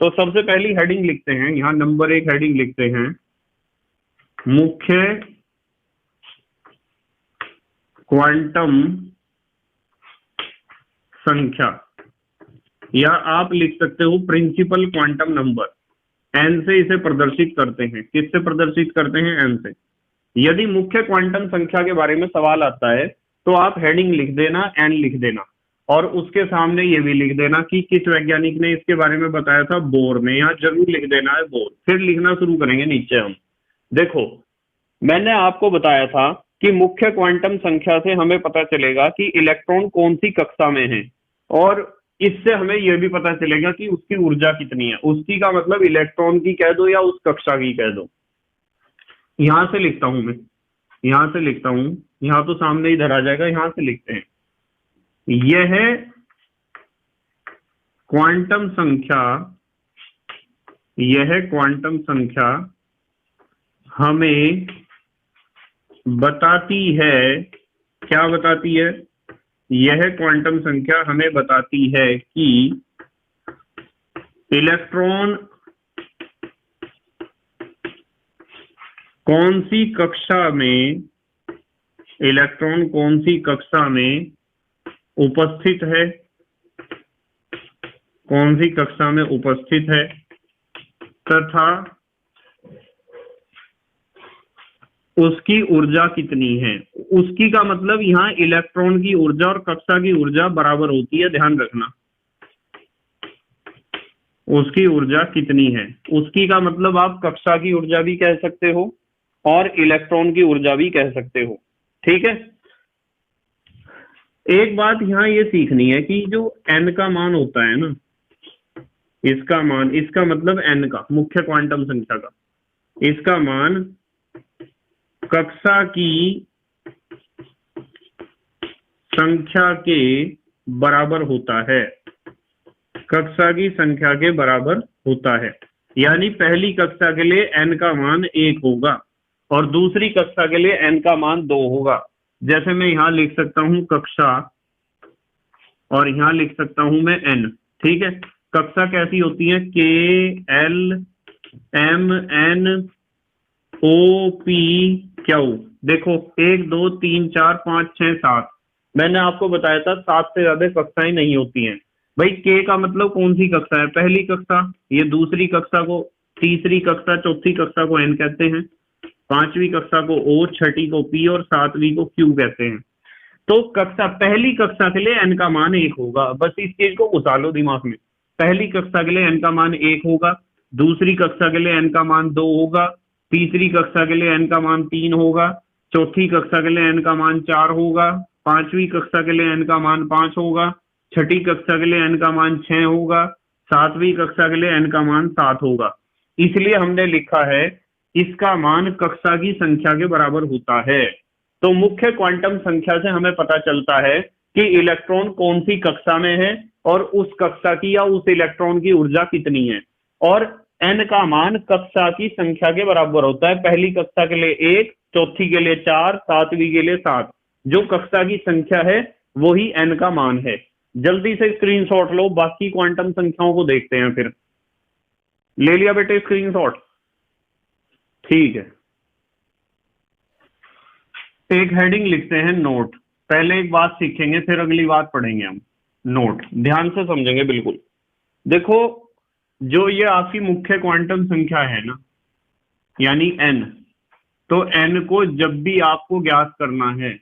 तो सबसे पहली हेडिंग लिखते हैं, यहाँ नंबर 1 हेडिंग लिखते हैं, मुख्य क्वांटम संख्या, या आप लिख सकते हो प्रिंसिपल क्वांटम नंबर। एन से इसे प्रदर्शित करते हैं, किससे प्रदर्शित करते हैं? एन से। यदि मुख्य क्वांटम संख्या के बारे में सवाल आता है तो आप हेडिंग लिख देना, एन लिख देना, और उसके सामने ये भी लिख देना कि किस वैज्ञानिक ने इसके बारे में बताया था? बोर ने। यहाँ जरूर लिख देना है बोर। फिर लिखना शुरू करेंगे नीचे हम। देखो, मैंने आपको बताया था कि मुख्य क्वांटम संख्या से हमें पता चलेगा कि इलेक्ट्रॉन कौन सी कक्षा में है, और इससे हमें यह भी पता चलेगा कि उसकी ऊर्जा कितनी है। उसकी का मतलब इलेक्ट्रॉन की कह दो या उस कक्षा की कह दो। यहां से लिखता हूं मैं, यहां से लिखता हूं, यहां तो सामने इधर आ जाएगा, यहां से लिखते हैं। यह क्वांटम संख्या, यह क्वांटम संख्या हमें बताती है, क्या बताती है? यह क्वांटम संख्या हमें बताती है कि इलेक्ट्रॉन कौन सी कक्षा में, इलेक्ट्रॉन कौन सी कक्षा में उपस्थित है, कौन सी कक्षा में उपस्थित है, तथा उसकी ऊर्जा कितनी है। उसकी का मतलब यहाँ इलेक्ट्रॉन की ऊर्जा और कक्षा की ऊर्जा बराबर होती है, ध्यान रखना। उसकी ऊर्जा कितनी है, उसकी का मतलब आप कक्षा की ऊर्जा भी कह सकते हो और इलेक्ट्रॉन की ऊर्जा भी कह सकते हो, ठीक है। एक बात यहाँ ये सीखनी है कि जो n का मान होता है ना, इसका मान, इसका मतलब n का, मुख्य क्वांटम संख्या का, इसका मान कक्षा की संख्या के बराबर होता है, कक्षा की संख्या के बराबर होता है। यानी पहली कक्षा के लिए n का मान 1 होगा और दूसरी कक्षा के लिए n का मान 2 होगा। जैसे मैं यहां लिख सकता हूं कक्षा, और यहां लिख सकता हूं मैं n, ठीक है। कक्षा कैसी होती है? K L M N O P Q। देखो 1 2 3 4 5 6 7, मैंने आपको बताया था 7 से ज्यादा कक्षाएं नहीं होती हैं। भाई K का मतलब कौन सी कक्षा है? पहली कक्षा। ये दूसरी कक्षा को, तीसरी कक्षा, चौथी कक्षा को N कहते हैं, पांचवी कक्षा को O, छठी को P और सातवीं को Q कहते हैं। तो कक्षा, पहली कक्षा के लिए n का मान 1 होगा, बस इस चीज को घुसा लो दिमाग में। पहली कक्षा के लिए n का मान 1 होगा, दूसरी कक्षा के लिए n का मान 2 होगा, तीसरी कक्षा के लिए n का मान 3 होगा, चौथी कक्षा के लिए n का मान 4 होगा, पांचवी कक्षा के लिए n का मान 5 होगा, छठी कक्षा के लिए n का मान 6 होगा, सातवीं कक्षा के लिए n का मान 7 होगा। इसलिए हमने लिखा है इसका मान कक्षा की संख्या के बराबर होता है। तो मुख्य क्वांटम संख्या से हमें पता चलता है कि इलेक्ट्रॉन कौन सी कक्षा में है और उस कक्षा की या उस इलेक्ट्रॉन की ऊर्जा कितनी है। और n का मान कक्षा की संख्या के बराबर होता है। पहली कक्षा के लिए 1, चौथी के लिए 4, सातवीं के लिए 7। जो कक्षा की संख्या है वही n का मान है। जल्दी से स्क्रीनशॉट लो, बाकी क्वांटम संख्याओं को देखते हैं फिर। ले लिया बेटे स्क्रीनशॉट? ठीक है। एक हेडिंग लिखते हैं नोट। पहले एक बात सीखेंगे फिर अगली बात पढ़ेंगे हम। नोट ध्यान से समझेंगे बिल्कुल। देखो, जो ये आपकी मुख्य क्वांटम संख्या है ना, यानी n, तो n को जब भी आपको ज्ञात करना है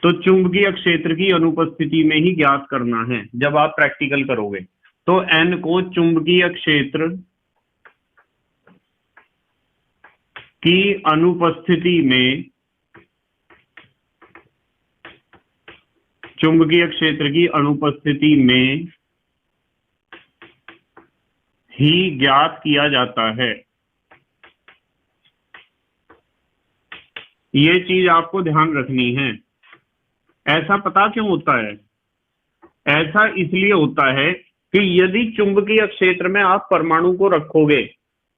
तो चुंबकीय क्षेत्र की अनुपस्थिति में ही ज्ञात करना है। जब आप प्रैक्टिकल करोगे तो n को चुंबकीय क्षेत्र की अनुपस्थिति में, चुंबकीय क्षेत्र की अनुपस्थिति में ही ज्ञात किया जाता है। ये चीज आपको ध्यान रखनी है। ऐसा पता क्यों होता है? ऐसा इसलिए होता है कि यदि चुंबकीय क्षेत्र में आप परमाणु को रखोगे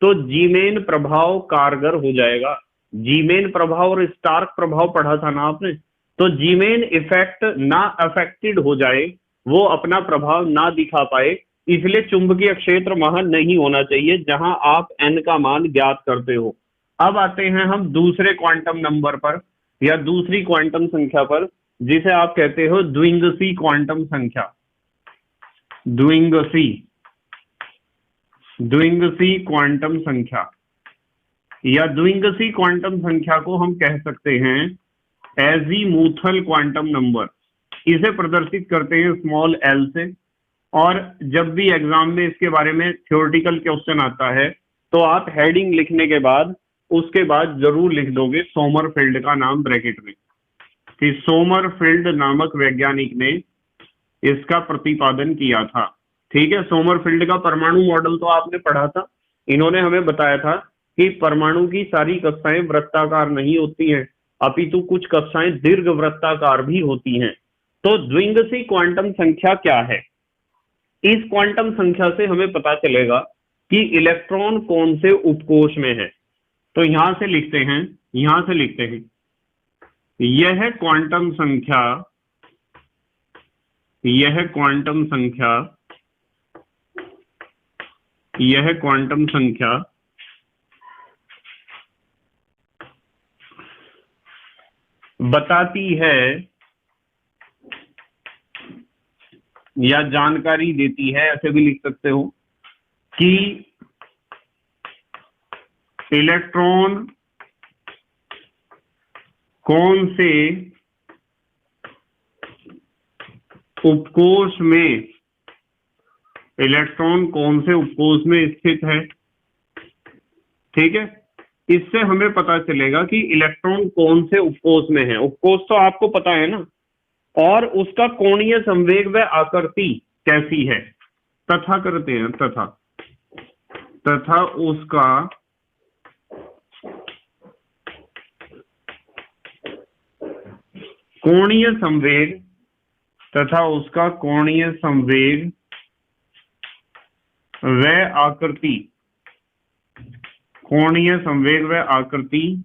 तो जीमेन प्रभाव कारगर हो जाएगा। जीमेन प्रभाव और स्टार्क प्रभाव पढ़ा था ना आपने। तो जीमेन इफेक्ट ना अफेक्टेड हो जाए, वो अपना प्रभाव ना दिखा पाए, इसलिए चुंबकीय क्षेत्र वहां नहीं होना चाहिए जहां आप n का मान ज्ञात करते हो। अब आते हैं हम दूसरे क्वांटम नंबर पर या दूसरी क्वांटम संख्या पर, जिसे आप कहते हो द्विंगसी क्वांटम संख्या। द्विंगसी क्वांटम संख्या या द्विंगसी क्वांटम संख्या को हम कह सकते हैं एजीमुथल क्वांटम नंबर। इसे प्रदर्शित करते हैं स्मॉल l से। और जब भी एग्जाम में इसके बारे में थ्योरेटिकल क्वेश्चन आता है तो आप हेडिंग लिखने के बाद उसके बाद जरूर लिख दोगे सोमरफेल्ड का नाम ब्रैकेट में, कि सोमरफेल्ड नामक वैज्ञानिक ने इसका प्रतिपादन किया था। ठीक है, सोमरफेल्ड का परमाणु मॉडल तो आपने पढ़ा था। इन्होंने हमें बताया था कि परमाणु की सारी कक्षाएं वृत्ताकार नहीं होती हैं, अपितु कुछ कक्षाएं दीर्घ वृत्ताकार भी होती हैं। तो द्विंगसी क्वांटम संख्या क्या है? इस क्वांटम संख्या से हमें पता चलेगा कि इलेक्ट्रॉन कौन से उपकोष में है। तो यहां से लिखते हैं, यह क्वांटम संख्या बताती है या जानकारी देती है, ऐसे भी लिख सकते हो, कि इलेक्ट्रॉन कौन से उपकोष में स्थित है। ठीक है, इससे हमें पता चलेगा कि इलेक्ट्रॉन कौन से उपकोष में है। उपकोष तो आपको पता है ना, और उसका कोणीय संवेग व आकृति कैसी है। तथा करते हैं, तथा उसका कोणीय संवेग व आकृति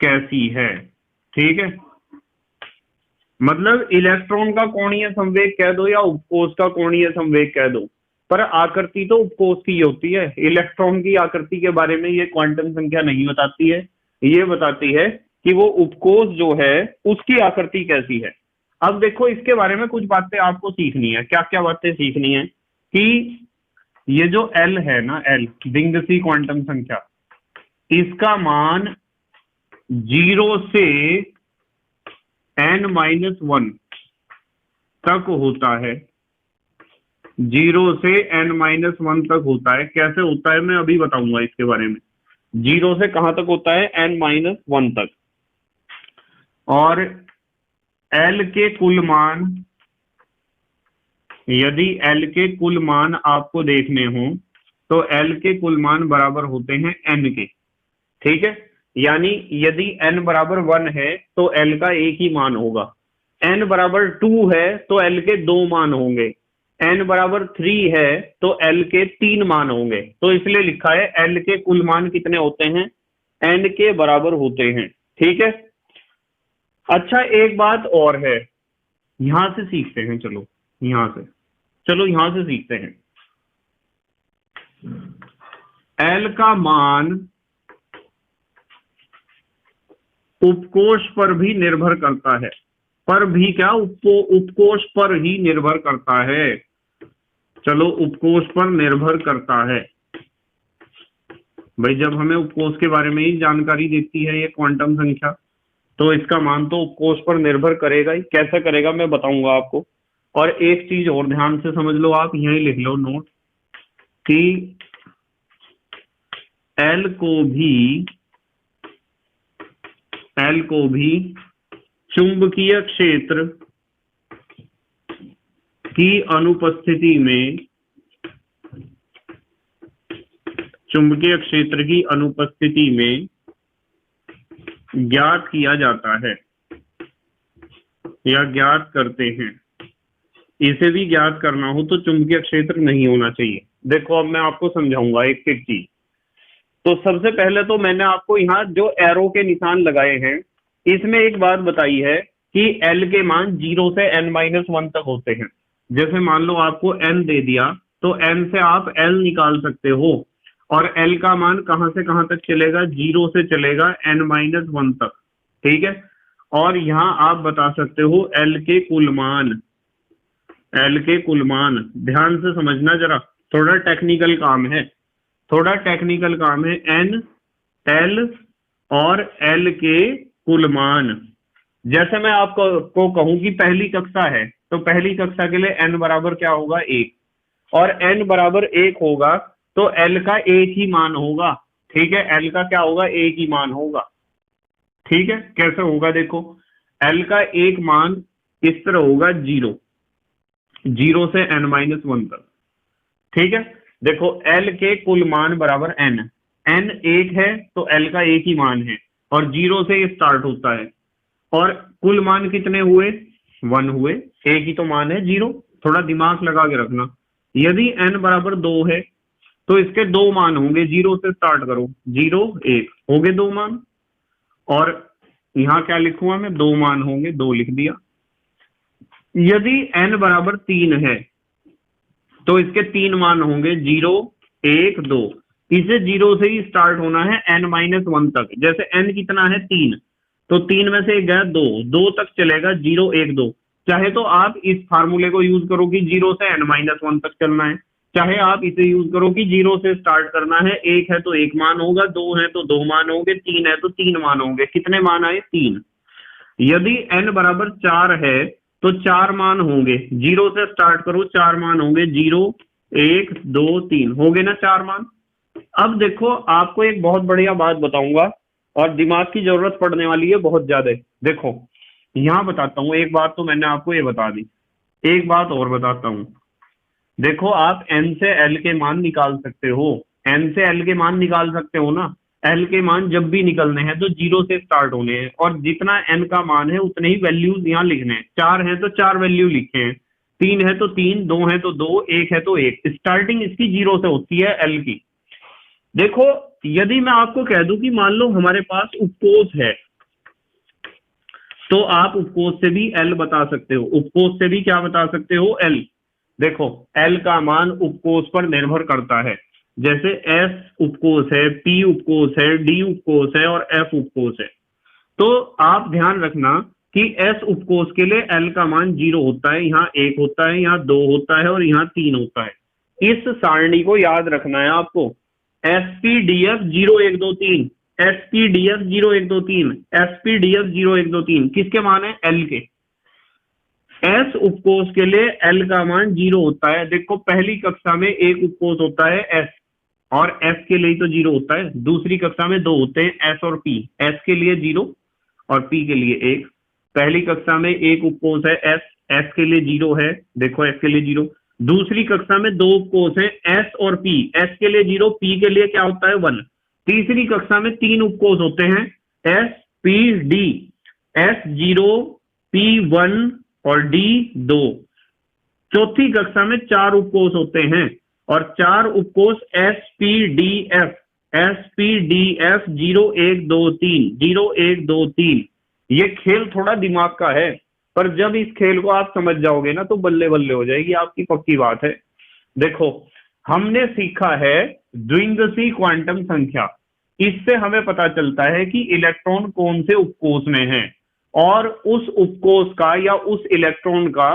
कैसी है। ठीक है, मतलब इलेक्ट्रॉन का कोणीय संवेग कह दो या उपकोष का कोणीय संवेग कह दो, पर आकृति तो उपकोष की होती है। इलेक्ट्रॉन की आकृति के बारे में ये क्वांटम संख्या नहीं बताती है, ये बताती है कि वो उपकोष जो है उसकी आकृति कैसी है। अब देखो, इसके बारे में कुछ बातें आपको सीखनी है। क्या क्या बातें सीखनी है? कि ये जो L है ना, L द्विंगसी क्वांटम संख्या, इसका मान 0 से n-1 तक होता है। 0 से n-1 तक होता है। कैसे होता है मैं अभी बताऊंगा इसके बारे में। 0 से कहां तक होता है? n-1 तक। और L के कुल मान, यदि L के कुल मान आपको देखने हो तो L के कुल मान बराबर होते हैं n के। ठीक है, यानी यदि n बराबर 1 है तो L का एक ही मान होगा। n बराबर 2 है तो l के 2 मान होंगे, n बराबर 3 है तो l के 3 मान होंगे। तो इसलिए लिखा है l के कुल मान कितने होते हैं, n के बराबर होते हैं। ठीक है। अच्छा एक बात और है, यहां से सीखते हैं, चलो यहां से सीखते हैं। l का मान उपकोष पर भी निर्भर करता है, पर भी क्या, उपकोष पर ही निर्भर करता है। चलो उपकोष पर निर्भर करता है। भाई जब हमें उपकोष के बारे में ही जानकारी देती है ये क्वांटम संख्या, तो इसका मान तो उपकोष पर निर्भर करेगा ही। कैसे करेगा मैं बताऊंगा आपको। और एक चीज और ध्यान से समझ लो, आप यहीं लिख लो नोट कि L को भी चुंबकीय क्षेत्र की अनुपस्थिति में ज्ञात किया जाता है या ज्ञात करते हैं। इसे भी ज्ञात करना हो तो चुंबकीय क्षेत्र नहीं होना चाहिए। देखो अब मैं आपको समझाऊंगा एक एक चीज। तो सबसे पहले तो मैंने आपको यहाँ जो एरो के निशान लगाए हैं, इसमें एक बात बताई है कि L के मान 0 से n-1 तक होते हैं। जैसे मान लो आपको n दे दिया तो n से आप L निकाल सकते हो, और L का मान कहां से कहां तक चलेगा, 0 से चलेगा n-1 तक। ठीक है। और यहां आप बता सकते हो L के कुल मान। ध्यान से समझना जरा, थोड़ा टेक्निकल काम है n, L और L के कुल मान। जैसे मैं आपको कहूं कि पहली कक्षा है, तो पहली कक्षा के लिए n बराबर क्या होगा, 1, और n बराबर 1 होगा तो L का एक ही मान होगा। ठीक है, L का क्या होगा, एक ही मान होगा। ठीक है, कैसे होगा देखो, L का एक मान इस तरह होगा 0 से n-1 तक। ठीक है, देखो L के कुल मान बराबर n 1 है तो L का एक ही मान है, और 0 से ये स्टार्ट होता है। और कुल मान कितने हुए, 1 हुए, एक ही तो मान है 0। थोड़ा दिमाग लगा के रखना। यदि n बराबर 2 है तो इसके 2 मान होंगे, 0 से स्टार्ट करो, 0 1 हो गए 2 मान। और यहां क्या लिखूंगा मैं, 2 मान होंगे, 2 लिख दिया। यदि n बराबर 3 है तो इसके 3 मान होंगे, 0 1 2। इसे 0 से ही स्टार्ट होना है n-1 तक। जैसे n कितना है, 3, तो 3 में से एक गया 2 तक चलेगा, 0 1 2। चाहे तो आप इस फार्मूले को यूज करो कि 0 से n-1 तक चलना है, चाहे आप इसे यूज करो कि 0 से स्टार्ट करना है। 1 है तो 1 मान होगा, 2 है तो 2 मान होंगे, 3 है तो 3 मान होंगे। कितने मान आए, 3। यदि n बराबर 4 है तो 4 मान होंगे, 0 से स्टार्ट करो, 4 मान होंगे, 0 1 2 3 हो गए ना 4 मान। अब देखो आपको एक बहुत बढ़िया बात बताऊंगा, और दिमाग की जरूरत पड़ने वाली है बहुत ज्यादा। देखो यहां बताता हूं, एक बात तो मैंने आपको ये बता दी, एक बात और बताता हूं। देखो आप n से l के मान निकाल सकते हो, n से l के मान निकाल सकते हो ना। l के मान जब भी निकलने हैं तो 0 से स्टार्ट होने हैं, और जितना n का मान है उतने ही वैल्यूज यहाँ लिखने हैं। 4 है तो 4 वैल्यू लिखे हैं, 3 है तो 3, 2 है तो 2, 1 है तो 1। स्टार्टिंग इसकी 0 से होती है l की। देखो यदि मैं आपको कह दूं कि मान लो हमारे पास उपकोष है, तो आप उपकोष से भी L बता सकते हो। उपकोष से भी क्या बता सकते हो, L। देखो L का मान उपकोष पर निर्भर करता है। जैसे S उपकोष है, P उपकोष है, D उपकोष है और F उपकोष है। तो आप ध्यान रखना कि S उपकोष के लिए L का मान 0 होता है, यहाँ 1 होता है, यहाँ 2 होता है और यहाँ 3 होता है। इस सारणी को याद रखना है आपको। SPDF 0 1 2 3, SPDF 0 1 2 3, SPDF 0 1 2 3 किसके मान है, L के। S उपकोष के लिए L का मान 0 होता है। देखो पहली कक्षा में एक उपकोष होता है S, और S के लिए तो 0 होता है। दूसरी कक्षा में 2 होते हैं, S और P। S के लिए 0 और P के लिए 1। पहली कक्षा में एक उपकोष है S, S के लिए 0 है, देखो S के लिए 0। दूसरी कक्षा में 2 उपकोष है S और P, S के लिए 0, P के लिए क्या होता है, 1। तीसरी कक्षा में 3 उपकोष होते हैं S P D, S 0 P1 और D2। चौथी कक्षा में 4 उपकोष होते हैं और 4 उपकोष SPDF 0 1 2 3 0 1 2 3। ये खेल थोड़ा दिमाग का है, पर जब इस खेल को आप समझ जाओगे ना तो बल्ले बल्ले हो जाएगी आपकी, पक्की बात है। देखो, हमने सीखा है द्विंदशी क्वांटम संख्या। इससे हमें पता चलता है कि इलेक्ट्रॉन कौन से उपकोष में है और उस उपकोष का या उस इलेक्ट्रॉन का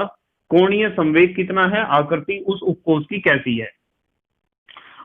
कोणीय संवेग कितना है, आकृति उस उपकोष की कैसी है।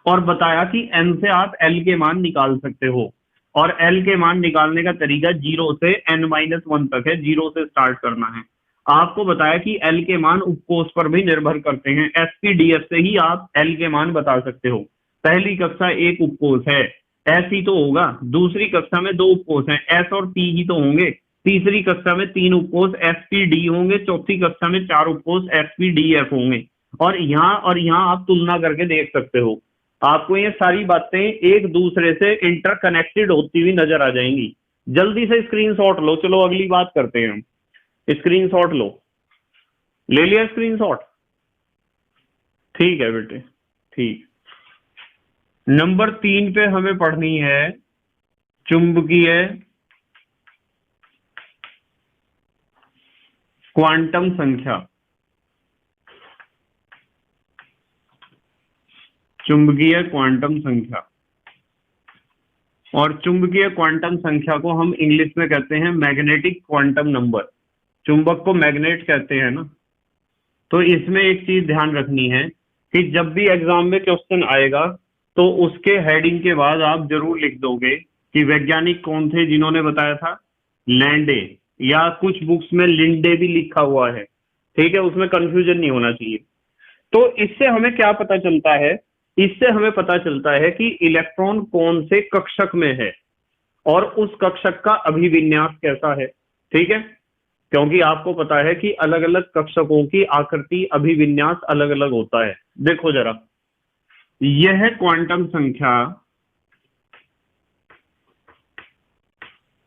और बताया कि n से आप L के मान निकाल सकते हो और L के मान निकालने का तरीका 0 से n-1 तक है, 0 से स्टार्ट करना है। आपको बताया कि L के मान उपकोष पर भी निर्भर करते हैं, SPDF से ही आप L के मान बता सकते हो। पहली कक्षा एक उपकोष है, S ही तो होगा। दूसरी कक्षा में 2 उपकोष हैं, S और P ही तो होंगे। तीसरी कक्षा में 3 उपकोष SPD होंगे। चौथी कक्षा में 4 उपकोष SPDF होंगे। और यहाँ आप तुलना करके देख सकते हो, आपको ये सारी बातें एक दूसरे से इंटरकनेक्टेड होती हुई नजर आ जाएंगी। जल्दी से स्क्रीनशॉट लो, चलो अगली बात करते हैं हम। स्क्रीनशॉट लो, ले लिया स्क्रीनशॉट? ठीक है बेटे, ठीक। नंबर 3 पे हमें पढ़नी है चुंबकीय क्वांटम संख्या। चुंबकीय क्वांटम संख्या, और चुंबकीय क्वांटम संख्या को हम इंग्लिश में कहते हैं मैग्नेटिक क्वांटम नंबर। चुंबक को मैग्नेट कहते हैं ना। तो इसमें एक चीज ध्यान रखनी है कि जब भी एग्जाम में क्वेश्चन आएगा तो उसके हेडिंग के बाद आप जरूर लिख दोगे कि वैज्ञानिक कौन थे जिन्होंने बताया था, लैंडे, या कुछ बुक्स में लिंडे भी लिखा हुआ है, ठीक है, उसमें कंफ्यूजन नहीं होना चाहिए। तो इससे हमें क्या पता चलता है, इससे हमें पता चलता है कि इलेक्ट्रॉन कौन से कक्षक में है और उस कक्षक का अभिविन्यास कैसा है, ठीक है। क्योंकि आपको पता है कि अलग अलग कक्षकों की आकृति अभिविन्यास अलग अलग होता है। देखो जरा, यह क्वांटम संख्या,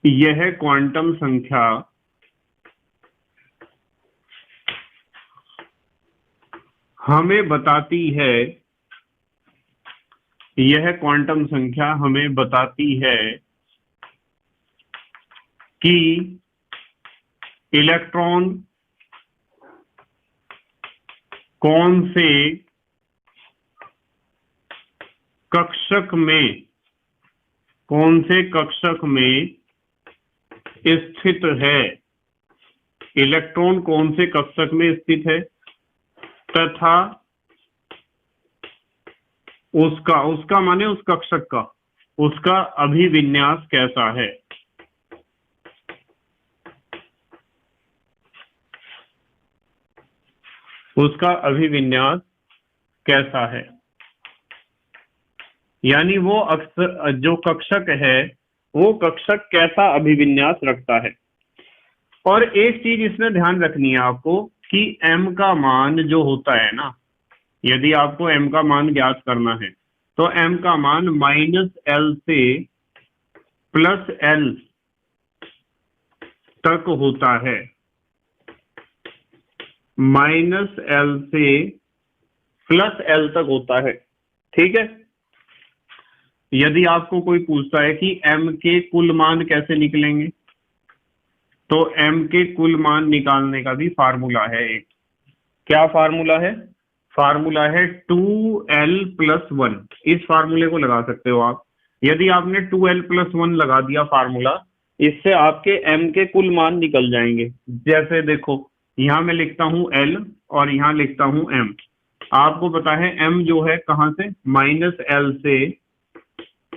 यह क्वांटम संख्या हमें बताती है, यह क्वांटम संख्या हमें बताती है कि इलेक्ट्रॉन कौन से कक्षक में, कौन से कक्षक में स्थित है, इलेक्ट्रॉन कौन से कक्षक में स्थित है तथा उसका माने उस कक्षक का, उसका अभिविन्यास कैसा है। उसका अभिविन्यास कैसा है, यानी वो अक्सर जो कक्षक है वो कक्षक कैसा अभिविन्यास रखता है। और एक चीज इसमें ध्यान रखनी है आपको कि m का मान जो होता है ना, यदि आपको m का मान ज्ञात करना है तो m का मान -L से +L तक होता है, -L से +L तक होता है, ठीक है। यदि आपको कोई पूछता है कि m के कुल मान कैसे निकलेंगे, तो m के कुल मान निकालने का भी फार्मूला है एक। क्या फार्मूला है? फार्मूला है 2l+1। इस फार्मूले को लगा सकते हो आप। यदि आपने 2l+1 लगा दिया फार्मूला, इससे आपके m के कुल मान निकल जाएंगे। जैसे देखो, यहां मैं लिखता हूं l और यहां लिखता हूं m। आपको पता है m जो है कहां से, -L से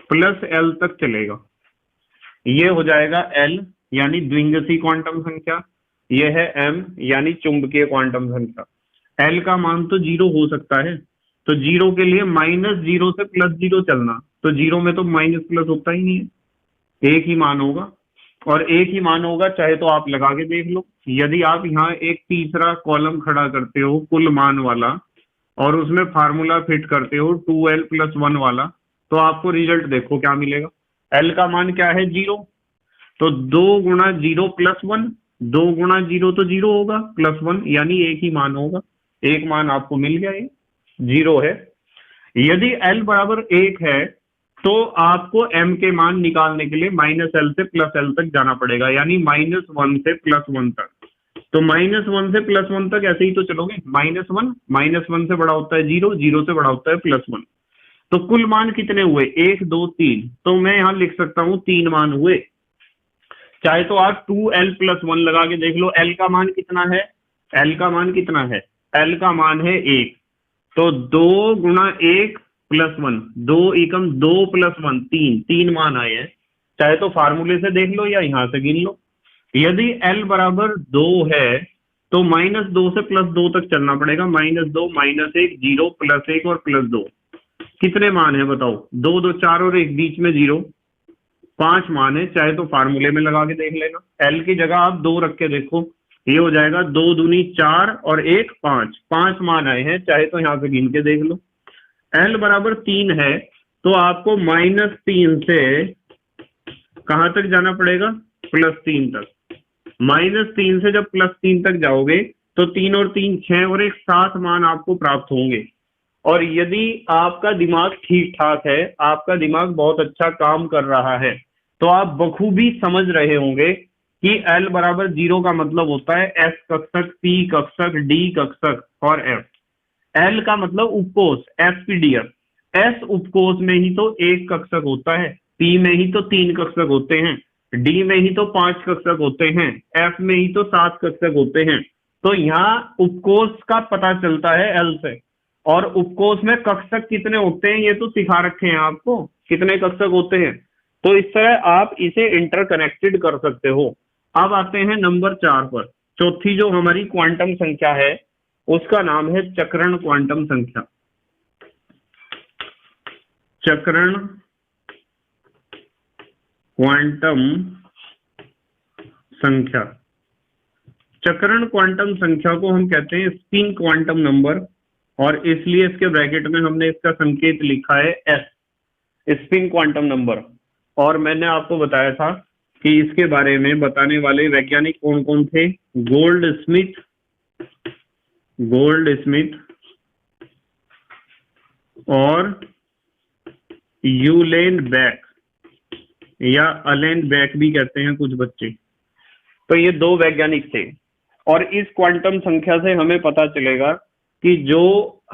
+L तक चलेगा। ये हो जाएगा l यानी द्विंदशी क्वांटम संख्या, यह है m यानी चुंबकीय क्वांटम संख्या। l का मान तो 0 हो सकता है, तो 0 के लिए -0 से +0 चलना, तो 0 में तो माइनस प्लस होता ही नहीं है, एक ही मान होगा। और एक ही मान होगा, चाहे तो आप लगा के देख लो। यदि आप यहाँ एक तीसरा कॉलम खड़ा करते हो कुल मान वाला और उसमें फार्मूला फिट करते हो 2l+1 वाला, तो आपको रिजल्ट देखो क्या मिलेगा। l का मान क्या है, 0, तो 2 × 0 + 1, 2 गुणा 0 तो 0 होगा, +1 यानी एक ही मान होगा, एक मान आपको मिल गया, ये 0 है। यदि l बराबर 1 है तो आपको m के मान निकालने के लिए -l से +l तक जाना पड़ेगा, यानी -1 से +1 तक। तो -1 से +1 तक ऐसे ही तो चलोगे, -1 से बड़ा होता है 0, 0 से बड़ा होता है +1। तो कुल मान कितने हुए, 1 2 3, तो मैं यहां लिख सकता हूं 3 मान हुए। चाहे तो आप 2l+1 लगा के देख लो, l का मान कितना है, l का मान कितना है, l का मान है 1, तो 2 गुणा 1 +1, 2 एकम 2 +1 3, 3 मान आए हैं। चाहे तो फार्मूले से देख लो या यहां से गिन लो। यदि l बराबर 2 है तो -2 से +2 तक चलना पड़ेगा, -2 -1 0 +1 और +2, कितने मान है बताओ, 2 2 4 और 1 बीच में 0, 5 मान है। चाहे तो फार्मूले में लगा के देख लेना, l की जगह आप 2 रख के देखो, ये हो जाएगा 2 दूनी 4 और 1 5, 5 मान आए हैं। चाहे तो यहां से गिन के देख लो। l बराबर 3 है तो आपको -3 से कहां तक जाना पड़ेगा, +3 तक। -3 से जब +3 तक जाओगे तो 3 और 3 6 और 1 7 मान आपको प्राप्त होंगे। और यदि आपका दिमाग ठीक ठाक है, आपका दिमाग बहुत अच्छा काम कर रहा है, तो आप बखूबी समझ रहे होंगे कि l बराबर 0 का मतलब होता है s कक्षक, p कक्षक, d कक्षक और f। l का मतलब उपकोष, एसपीडीएफ, s उपकोष में ही तो 1 कक्षक होता है, p में ही तो 3 कक्षक होते हैं, d में ही तो 5 कक्षक होते हैं, f में ही तो 7 कक्षक होते हैं। तो यहाँ उपकोष का पता चलता है l से। और उपकोष में कक्षक कितने होते हैं ये तो सिखा रखे हैं आपको, कितने कक्षक होते हैं। तो इस तरह आप इसे इंटरकनेक्टेड कर सकते हो। अब आते हैं नंबर 4 पर। चौथी जो हमारी क्वांटम संख्या है उसका नाम है चक्रण क्वांटम संख्या। चक्रण क्वांटम संख्या, चक्रण क्वांटम संख्या को हम कहते हैं स्पिन क्वांटम नंबर, और इसलिए इसके ब्रैकेट में हमने इसका संकेत लिखा है s, स्पिन क्वांटम नंबर। और मैंने आपको बताया था कि इसके बारे में बताने वाले वैज्ञानिक कौन कौन थे, गोल्ड स्मिथ और यूलेन बैक, या अलेन बैक भी कहते हैं कुछ बच्चे। तो ये 2 वैज्ञानिक थे। और इस क्वांटम संख्या से हमें पता चलेगा कि जो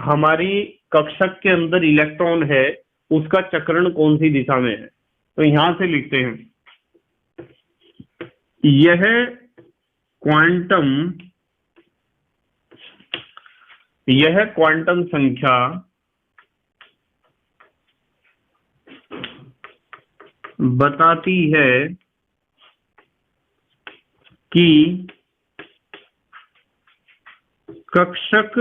हमारी कक्षक के अंदर इलेक्ट्रॉन है उसका चक्रण कौन सी दिशा में है। तो यहां से लिखते हैं, यह क्वांटम संख्या बताती है कि कक्षक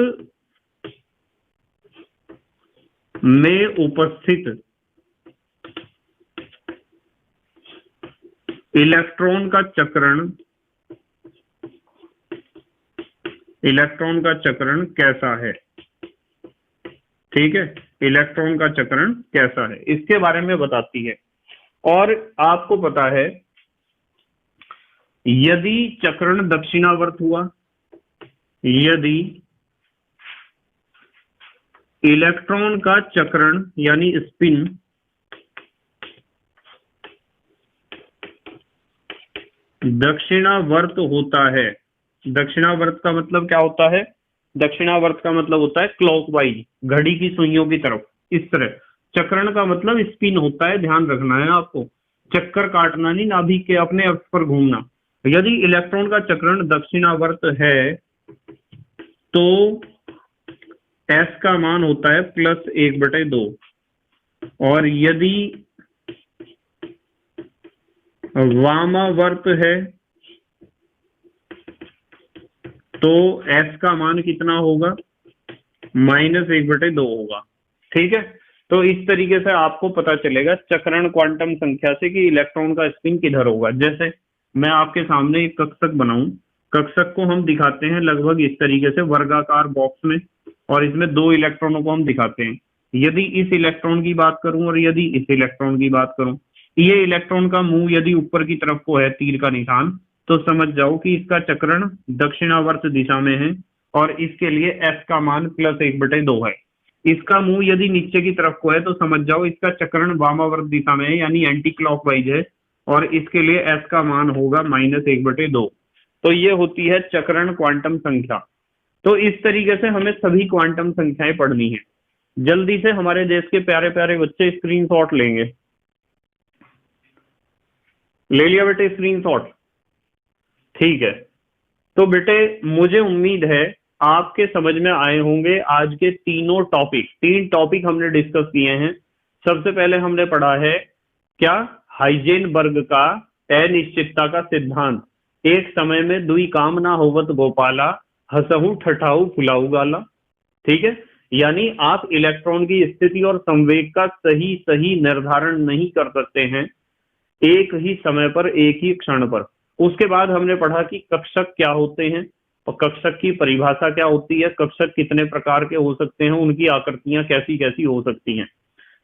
में उपस्थित इलेक्ट्रॉन का चक्रण कैसा है। ठीक है, इलेक्ट्रॉन का चक्रण कैसा है इसके बारे में बताती है। और आपको पता है यदि चक्रण दक्षिणावर्त हुआ, यदि इलेक्ट्रॉन का चक्रण यानी स्पिन दक्षिणावर्त होता है, दक्षिणावर्त का मतलब क्या होता है, दक्षिणावर्त का मतलब होता है क्लॉकवाइज, घड़ी की सुइयों की तरफ, इस तरह। चक्रण का मतलब स्पिन होता है, ध्यान रखना है आपको, चक्कर काटना नहीं, नाभिक के अपने अक्ष पर घूमना। यदि इलेक्ट्रॉन का चक्रण दक्षिणावर्त है तो s का मान होता है +1/2, और यदि वामावर्त है तो s का मान कितना होगा, -1/2 होगा। ठीक है, तो इस तरीके से आपको पता चलेगा चक्रण क्वांटम संख्या से कि इलेक्ट्रॉन का स्पिन किधर होगा। जैसे मैं आपके सामने एक कक्षक बनाऊं, कक्षक को हम दिखाते हैं लगभग इस तरीके से वर्गाकार बॉक्स में, और इसमें 2 इलेक्ट्रॉनों को हम दिखाते हैं। यदि इस इलेक्ट्रॉन की बात करूं और यदि इस इलेक्ट्रॉन की बात करूं, ये इलेक्ट्रॉन का मुंह यदि ऊपर की तरफ को है, तीर का निशान, तो समझ जाओ कि इसका चक्रण दक्षिणावर्त दिशा में है और इसके लिए s का मान +1/2 है। इसका मुंह यदि नीचे की तरफ को है तो समझ जाओ इसका चक्रण वामावर्त दिशा में है, यानी एंटी क्लॉकवाइज है, और इसके लिए s का मान होगा -1/2। तो ये होती है चक्रण क्वांटम संख्या। तो इस तरीके से हमें सभी क्वांटम संख्याएं पढ़नी है। जल्दी से हमारे देश के प्यारे प्यारे बच्चे स्क्रीनशॉट लेंगे। ले लिया बेटे स्क्रीनशॉट? ठीक है। तो बेटे मुझे उम्मीद है आपके समझ में आए होंगे आज के तीन टॉपिक हमने डिस्कस किए हैं। सबसे पहले हमने पढ़ा है क्या, हाइजेनबर्ग का अनिश्चितता का सिद्धांत। एक समय में दुई काम ना होवत गोपाला, हसहु ठठाऊ फुलाऊ गाला। ठीक है, यानी आप इलेक्ट्रॉन की स्थिति और संवेग का सही सही निर्धारण नहीं कर सकते हैं एक ही समय पर, एक ही क्षण पर। उसके बाद हमने पढ़ा कि कक्षक क्या होते हैं और कक्षक की परिभाषा क्या होती है, कक्षक कितने प्रकार के हो सकते हैं, उनकी आकृतियां कैसी कैसी हो सकती हैं।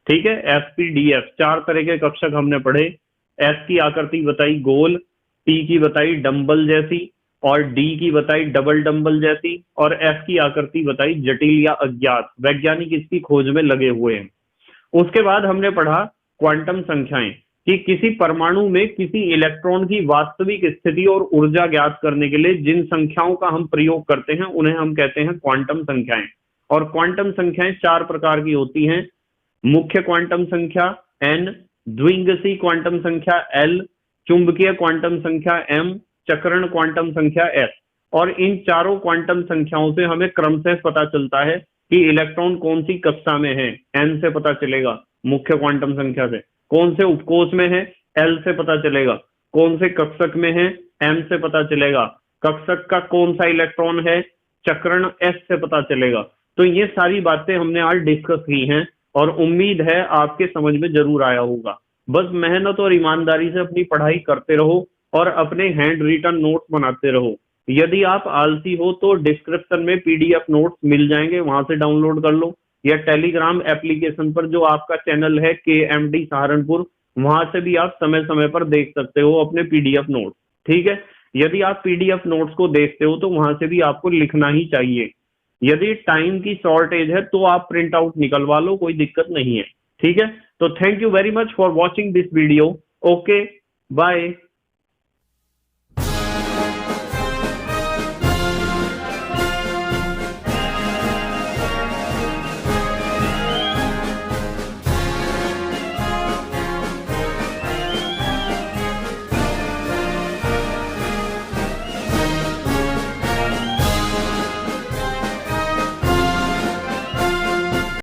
ठीक है, एसपीडीएफ 4 तरह के कक्षक हमने पढ़े। एस की आकृति बताई गोल, टी की बताई डंबल जैसी, और डी की बताई डबल डंबल जैसी, और एफ की आकृति बताई जटिल या अज्ञात। वैज्ञानिक इसकी खोज में लगे हुए हैं। उसके बाद हमने पढ़ा क्वांटम संख्याएं, कि किसी परमाणु में किसी इलेक्ट्रॉन की वास्तविक स्थिति और ऊर्जा ज्ञात करने के लिए जिन संख्याओं का हम प्रयोग करते हैं उन्हें हम कहते हैं क्वांटम संख्याएं। और क्वांटम संख्याएं 4 प्रकार की होती हैं। मुख्य क्वांटम संख्या n, द्विंगसी क्वांटम संख्या l, चुंबकीय क्वांटम संख्या m, चक्रण क्वांटम संख्या s। और इन चारों क्वांटम संख्याओं से हमें क्रमशः पता चलता है कि इलेक्ट्रॉन कौन सी कक्षा में है। n से पता चलेगा मुख्य क्वांटम संख्या से, कौन से उपकोष में है L से पता चलेगा, कौन से कक्षक में है M से पता चलेगा, कक्षक का कौन सा इलेक्ट्रॉन है चक्रण S से पता चलेगा। तो ये सारी बातें हमने आज डिस्कस की हैं और उम्मीद है आपके समझ में जरूर आया होगा। बस मेहनत और ईमानदारी से अपनी पढ़ाई करते रहो और अपने हैंड रिटन नोट्स बनाते रहो। यदि आप आलसी हो तो डिस्क्रिप्शन में PDF नोट्स मिल जाएंगे, वहां से डाउनलोड कर लो, या टेलीग्राम एप्लीकेशन पर जो आपका चैनल है KMD सहारनपुर, वहां से भी आप समय समय पर देख सकते हो अपने PDF नोट्स। ठीक है, यदि आप PDF नोट्स को देखते हो तो वहां से भी आपको लिखना ही चाहिए। यदि टाइम की शॉर्टेज है तो आप प्रिंट आउट निकलवा लो, कोई दिक्कत नहीं है। ठीक है, तो thank you very much for watching this video. Okay, bye.